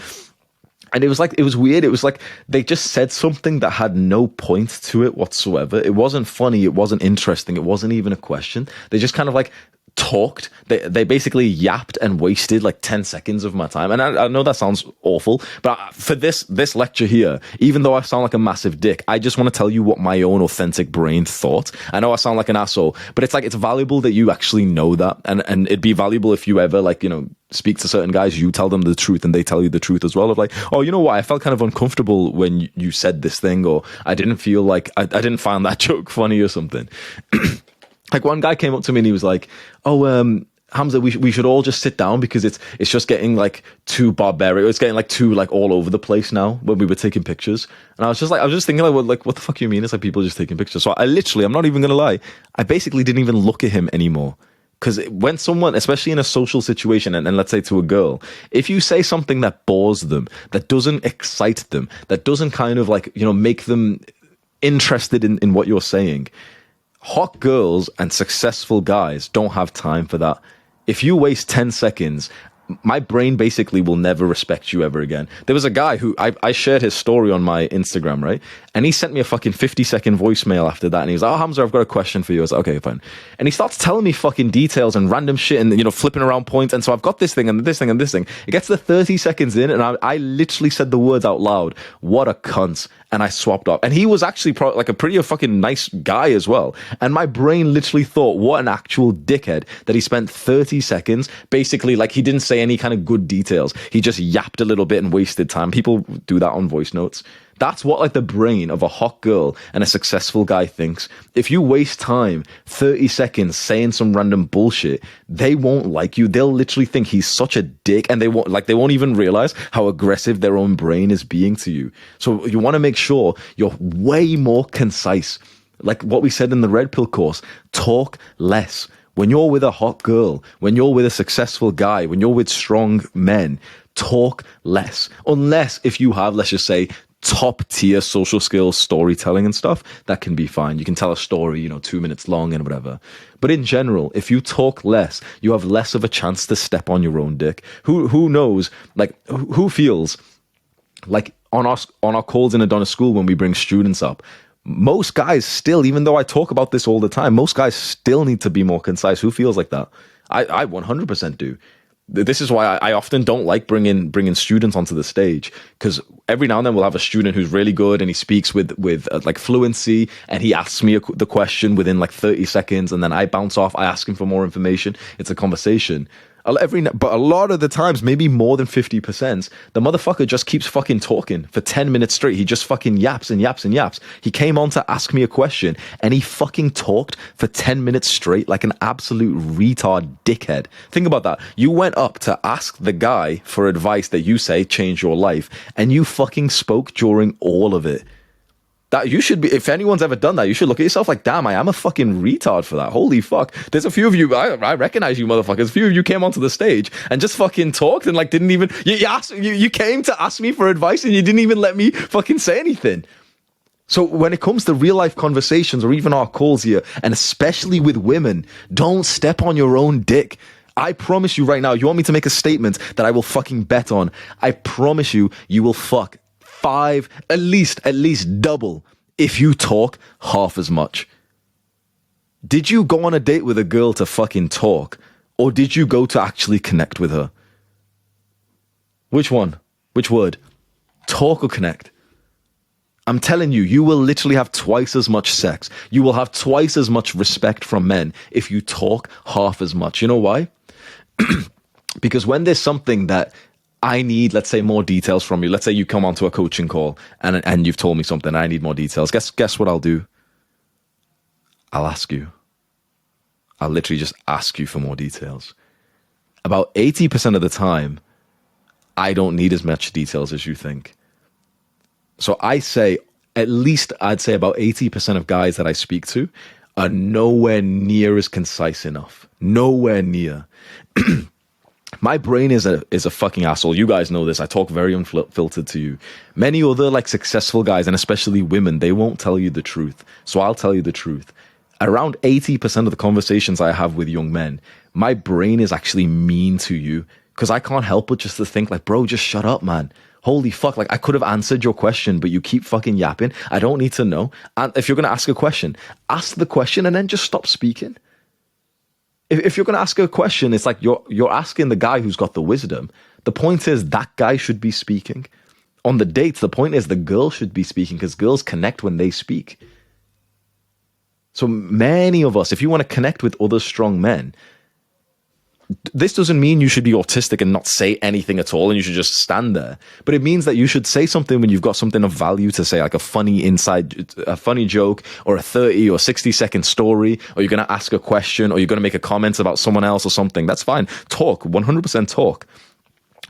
and it was weird. It was like they just said something that had no point to it whatsoever. It wasn't funny. It wasn't interesting. It wasn't even a question. They just kind of like talked. They basically yapped and wasted like 10 seconds of my time. And I know that sounds awful, but for this lecture here, even though I sound like a massive dick, I just want to tell you what my own authentic brain thought. I know I sound like an asshole, but it's like, it's valuable that you actually know that. And it'd be valuable if you ever, like, you know, speak to certain guys, you tell them the truth and they tell you the truth as well, of like, oh, you know what, I felt kind of uncomfortable when you said this thing, or I didn't feel like I didn't find that joke funny or something. Like, one guy came up to me and he was like, oh, Hamza, we should all just sit down because it's just getting like too barbaric. It's getting like too like all over the place now when we were taking pictures. And I was just thinking like, what the fuck you mean? It's like people just taking pictures. So I'm not even going to lie, I basically didn't even look at him anymore. Because when someone, especially in a social situation, and let's say to a girl, if you say something that bores them, that doesn't excite them, that doesn't kind of like, you know, make them interested in what you're saying, hot girls and successful guys don't have time for that. If you waste 10 seconds my brain basically will never respect you ever again. There was a guy who I shared his story on my Instagram, right? And he sent me a fucking 50-second voicemail after that. And he was like, oh, Hamza, I've got a question for you. I was like, okay, fine. And he starts telling me fucking details and random shit and, you know, flipping around points. And so I've got this thing and this thing and this thing. It gets to 30 seconds in and I literally said the words out loud, what a cunt. And I swapped off. And he was actually like a pretty fucking nice guy as well. And my brain literally thought, what an actual dickhead that he spent 30 seconds basically like he didn't say any kind of good details. He just yapped a little bit and wasted time. People do that on voice notes. That's what like the brain of a hot girl and a successful guy thinks. If you waste time, 30 seconds saying some random bullshit, they won't like you. They'll literally think he's such a dick and they won't even realize how aggressive their own brain is being to you. So you want to make sure you're way more concise. Like what we said in the Red Pill course, talk less. When you're with a hot girl, when you're with a successful guy, when you're with strong men, talk less. Unless if you have, let's just say, top tier social skills, storytelling and stuff, that can be fine. You can tell a story, you know, 2 minutes long and whatever. But in general, if you talk less, you have less of a chance to step on your own dick. Who knows, like, who feels like on our calls in Adonis School when we bring students up, most guys still, even though I talk about this all the time, most guys still need to be more concise. Who feels like that? I 100% do. This is why I often don't like bringing students onto the stage, because every now and then we'll have a student who's really good and he speaks with like fluency and he asks me the question within like 30 seconds and then I bounce off. I ask him for more information. It's a conversation. But a lot of the times, maybe more than 50%, the motherfucker just keeps fucking talking for 10 minutes straight. He just fucking yaps and yaps and yaps. He came on to ask me a question and he fucking talked for 10 minutes straight like an absolute retard dickhead. Think about that. You went up to ask the guy for advice that you say changed your life and you fucking spoke during all of it. That you should be, if anyone's ever done that, you should look at yourself like, damn, I am a fucking retard for that. Holy fuck. There's a few of you, I recognize you motherfuckers. A few of you came onto the stage and just fucking talked and like didn't even, you came to ask me for advice and you didn't even let me fucking say anything. So when it comes to real life conversations or even our calls here, and especially with women, don't step on your own dick. I promise you right now, you want me to make a statement that I will fucking bet on. I promise you, you will fuck 5, at least double if you talk half as much. Did you go on a date with a girl to fucking talk, or did you go to actually connect with her? Which one? Which word? Talk or connect? I'm telling you, you will literally have twice as much sex. You will have twice as much respect from men if you talk half as much. You know why? Because when there's something that I need, let's say, more details from you. Let's say you come onto a coaching call and you've told me something. I need more details. Guess what I'll do? I'll ask you. I'll literally just ask you for more details. About 80% of the time, I don't need as much details as you think. So I say, at least I'd say about 80% of guys that I speak to are nowhere near as concise enough. Nowhere near. My brain is a fucking asshole. You guys know this. I talk very unfiltered to you. Many other like successful guys, and especially women, they won't tell you the truth. So I'll tell you the truth. Around 80% of the conversations I have with young men, my brain is actually mean to you because I can't help but just to think like, bro, just shut up, man. Holy fuck, like I could have answered your question, but you keep fucking yapping. I don't need to know. And if you're going to ask a question, ask the question and then just stop speaking. If you're going to ask a question, it's like you're asking the guy who's got the wisdom. The point is that guy should be speaking. On the dates, the point is the girl should be speaking because girls connect when they speak. So many of us, if you want to connect with other strong men, this doesn't mean you should be autistic and not say anything at all and you should just stand there. But it means that you should say something when you've got something of value to say, like a funny joke or a 30 or 60-second story, or you're going to ask a question or you're going to make a comment about someone else or something. That's fine. Talk, 100% talk.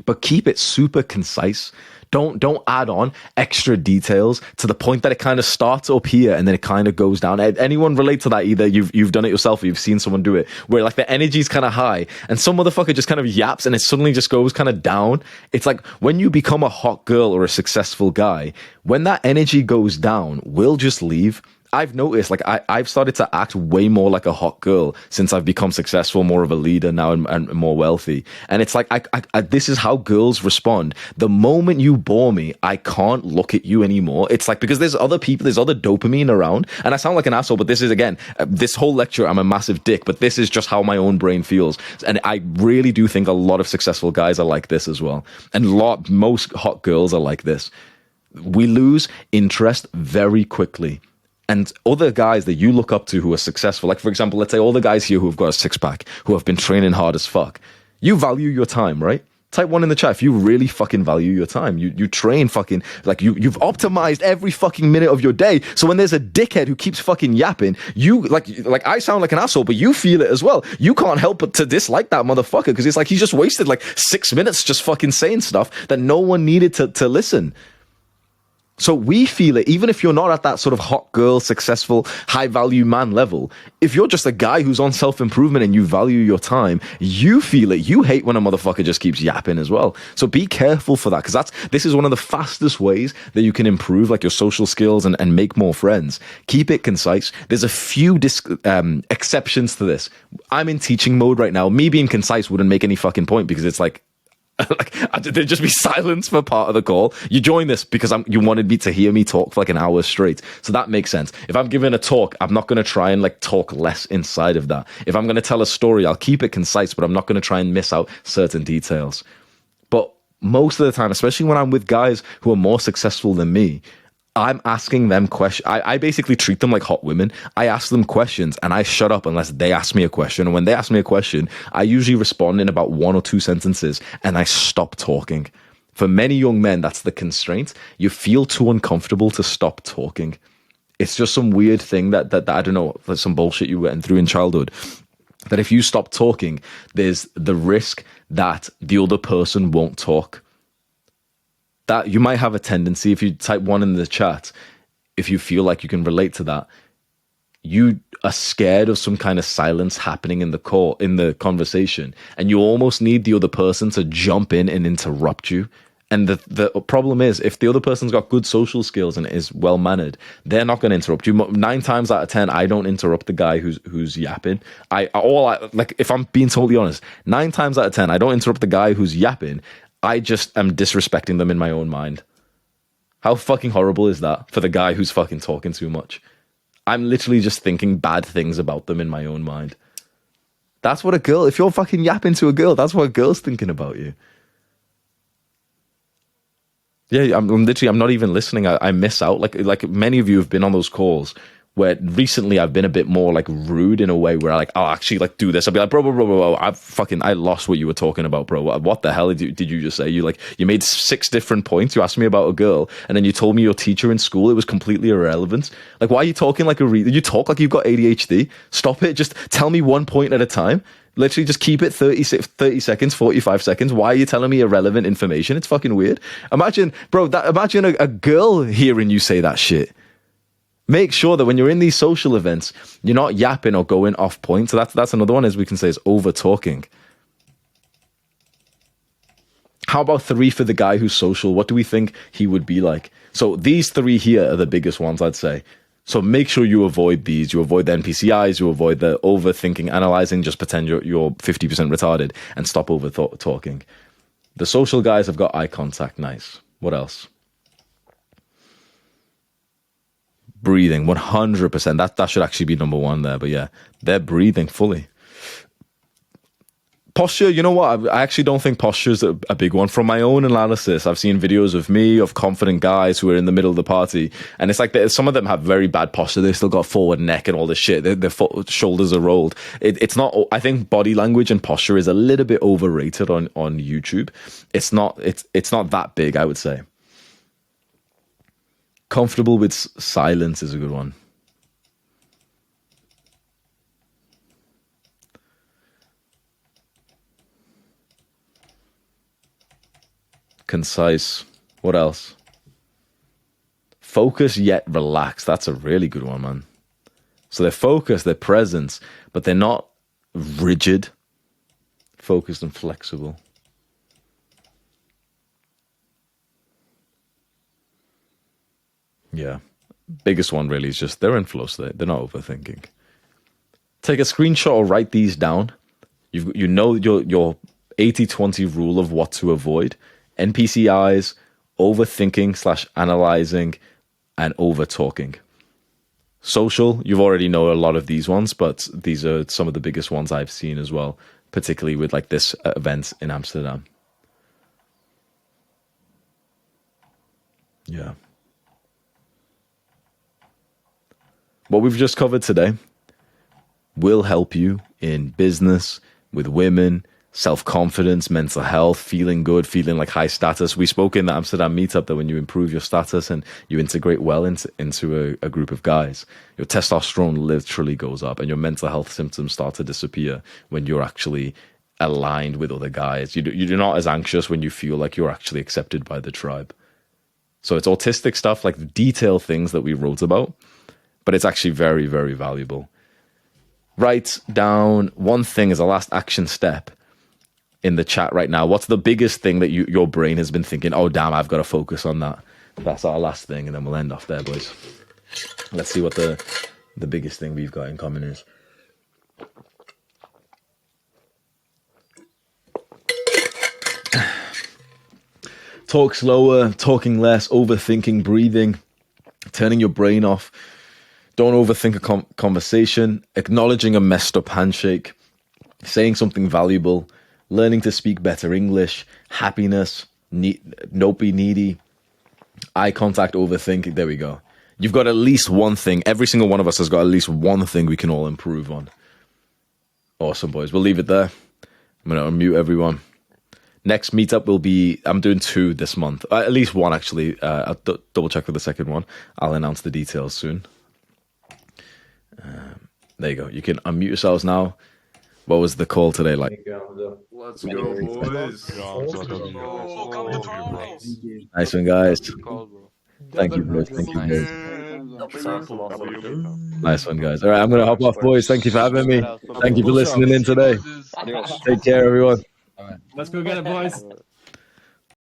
But keep it super concise. Don't add on extra details to the point that it kind of starts up here and then it kind of goes down. Anyone relate to that? Either you've done it yourself or you've seen someone do it, where like the energy is kind of high and some motherfucker just kind of yaps and it suddenly just goes kind of down. It's like when you become a hot girl or a successful guy, when that energy goes down, we'll just leave. I've noticed, like, I've started to act way more like a hot girl since I've become successful, more of a leader now, and more wealthy. And it's like, this is how girls respond. The moment you bore me, I can't look at you anymore. It's like, because there's other people, there's other dopamine around. And I sound like an asshole, but this is, again, this whole lecture, I'm a massive dick, but this is just how my own brain feels. And I really do think a lot of successful guys are like this as well. And most hot girls are like this. We lose interest very quickly. And other guys that you look up to who are successful, like, for example, let's say all the guys here who have got a six-pack, who have been training hard as fuck, you value your time, right? Type 1 in the chat if you really fucking value your time. You train fucking, like, you've optimized every fucking minute of your day. So when there's a dickhead who keeps fucking yapping, you, like I sound like an asshole, but you feel it as well. You can't help but to dislike that motherfucker, because it's like he's just wasted like 6 minutes just fucking saying stuff that no one needed to listen. So we feel it, even if you're not at that sort of hot girl, successful, high value man level. If you're just a guy who's on self-improvement and you value your time, you feel it. You hate when a motherfucker just keeps yapping as well. So be careful for that, because this is one of the fastest ways that you can improve like your social skills and make more friends. Keep it concise. There's a few exceptions to this. I'm in teaching mode right now. Me being concise wouldn't make any fucking point, because it's like, there'd just be silence for part of the call. You join this because you wanted me to hear me talk for like an hour straight. So that makes sense. If I'm giving a talk, I'm not going to try and like talk less inside of that. If I'm going to tell a story, I'll keep it concise, but I'm not going to try and miss out certain details. But most of the time, especially when I'm with guys who are more successful than me, I'm asking them questions. I basically treat them like hot women. I ask them questions and I shut up unless they ask me a question. And when they ask me a question, I usually respond in about 1 or 2 sentences and I stop talking. For many young men, that's the constraint. You feel too uncomfortable to stop talking. It's just some weird thing that I don't know, some bullshit you went through in childhood. That if you stop talking, there's the risk that the other person won't talk. That you might have a tendency, if you type 1 in the chat, if you feel like you can relate to that, you are scared of some kind of silence happening in the conversation, and you almost need the other person to jump in and interrupt you. And the problem is, if the other person's got good social skills and is well mannered, they're not going to interrupt you. 9 times out of 10, I don't interrupt the guy who's yapping. Like, if I'm being totally honest, 9 times out of 10, I don't interrupt the guy who's yapping. I just am disrespecting them in my own mind. How fucking horrible is that for the guy who's fucking talking too much? I'm literally just thinking bad things about them in my own mind. That's what if you're fucking yapping to a girl, that's what a girl's thinking about you. Yeah, I'm not even listening. I miss out. Like many of you have been on those calls where recently I've been a bit more like rude in a way where I'll actually like do this. I'll be like, bro, I lost what you were talking about, bro. What the hell did you just say? You made 6 different points. You asked me about a girl and then you told me your teacher in school, it was completely irrelevant. Like, why are you talking like you talk like you've got ADHD? Stop it. Just tell me 1 point at a time. Literally just keep it 30 seconds, 45 seconds. Why are you telling me irrelevant information? It's fucking weird. Imagine a girl hearing you say that shit. Make sure that when you're in these social events, you're not yapping or going off point. So that's another one, as we can say, is over talking. How about 3 for the guy who's social? What do we think he would be like? So these 3 here are the biggest ones, I'd say. So make sure you avoid these. You avoid the NPCIs. You avoid the overthinking, analyzing. Just pretend you're 50% retarded and stop over talking. The social guys have got eye contact. Nice. What else? Breathing, 100%. That should actually be number 1 there. But yeah, they're breathing fully. Posture, you know what? I actually don't think posture is a big one. From my own analysis, I've seen videos of me, of confident guys who are in the middle of the party. And it's like some of them have very bad posture. They still got forward neck and all this shit. Their shoulders are rolled. It's not, I think body language and posture is a little bit overrated on YouTube. It's not that big, I would say. Comfortable with silence is a good one. Concise. What else? Focus yet relaxed. That's a really good one, man. So they're focused, they're present, but they're not rigid. Focused and flexible. Yeah. biggest one really is just they're in flow state. They're not overthinking. Take a screenshot or write these down. You know your 80-20 rule of what to avoid. NPCIs, overthinking / analyzing, and over talking. Social, you've already know a lot of these ones, but these are some of the biggest ones I've seen as well, particularly with like this event in Amsterdam. Yeah. What we've just covered today will help you in business, with women, self-confidence, mental health, feeling good, feeling like high status. We spoke in the Amsterdam meetup that when you improve your status and you integrate well into a group of guys, your testosterone literally goes up and your mental health symptoms start to disappear when you're actually aligned with other guys. You're not as anxious when you feel like you're actually accepted by the tribe. So it's autistic stuff, like the detailed things that we wrote about, but it's actually very, very valuable. Write down one thing as a last action step in the chat right now. What's the biggest thing that your brain has been thinking, oh, damn, I've got to focus on that. That's our last thing, and then we'll end off there, boys. Let's see what the biggest thing we've got in common is. Talk slower, talking less, overthinking, breathing, turning your brain off. Don't overthink a conversation, acknowledging a messed up handshake, saying something valuable, learning to speak better English, happiness, don't be needy, eye contact, overthinking. There we go. You've got at least one thing. Every single one of us has got at least one thing we can all improve on. Awesome, boys. We'll leave it there. I'm going to unmute everyone. Next meetup will be, I'm doing 2 this month. At least 1, actually. I'll double check for the second one. I'll announce the details soon. There you go. You can unmute yourselves now. What was the call today like? Let's go, boys. Nice one, guys. Thank you, boys. Thank you, guys. Nice one, guys. All right, I'm going to hop off, boys. Thank you for having me. Thank you for listening in today. Take care, everyone. All right. Let's go get it, boys.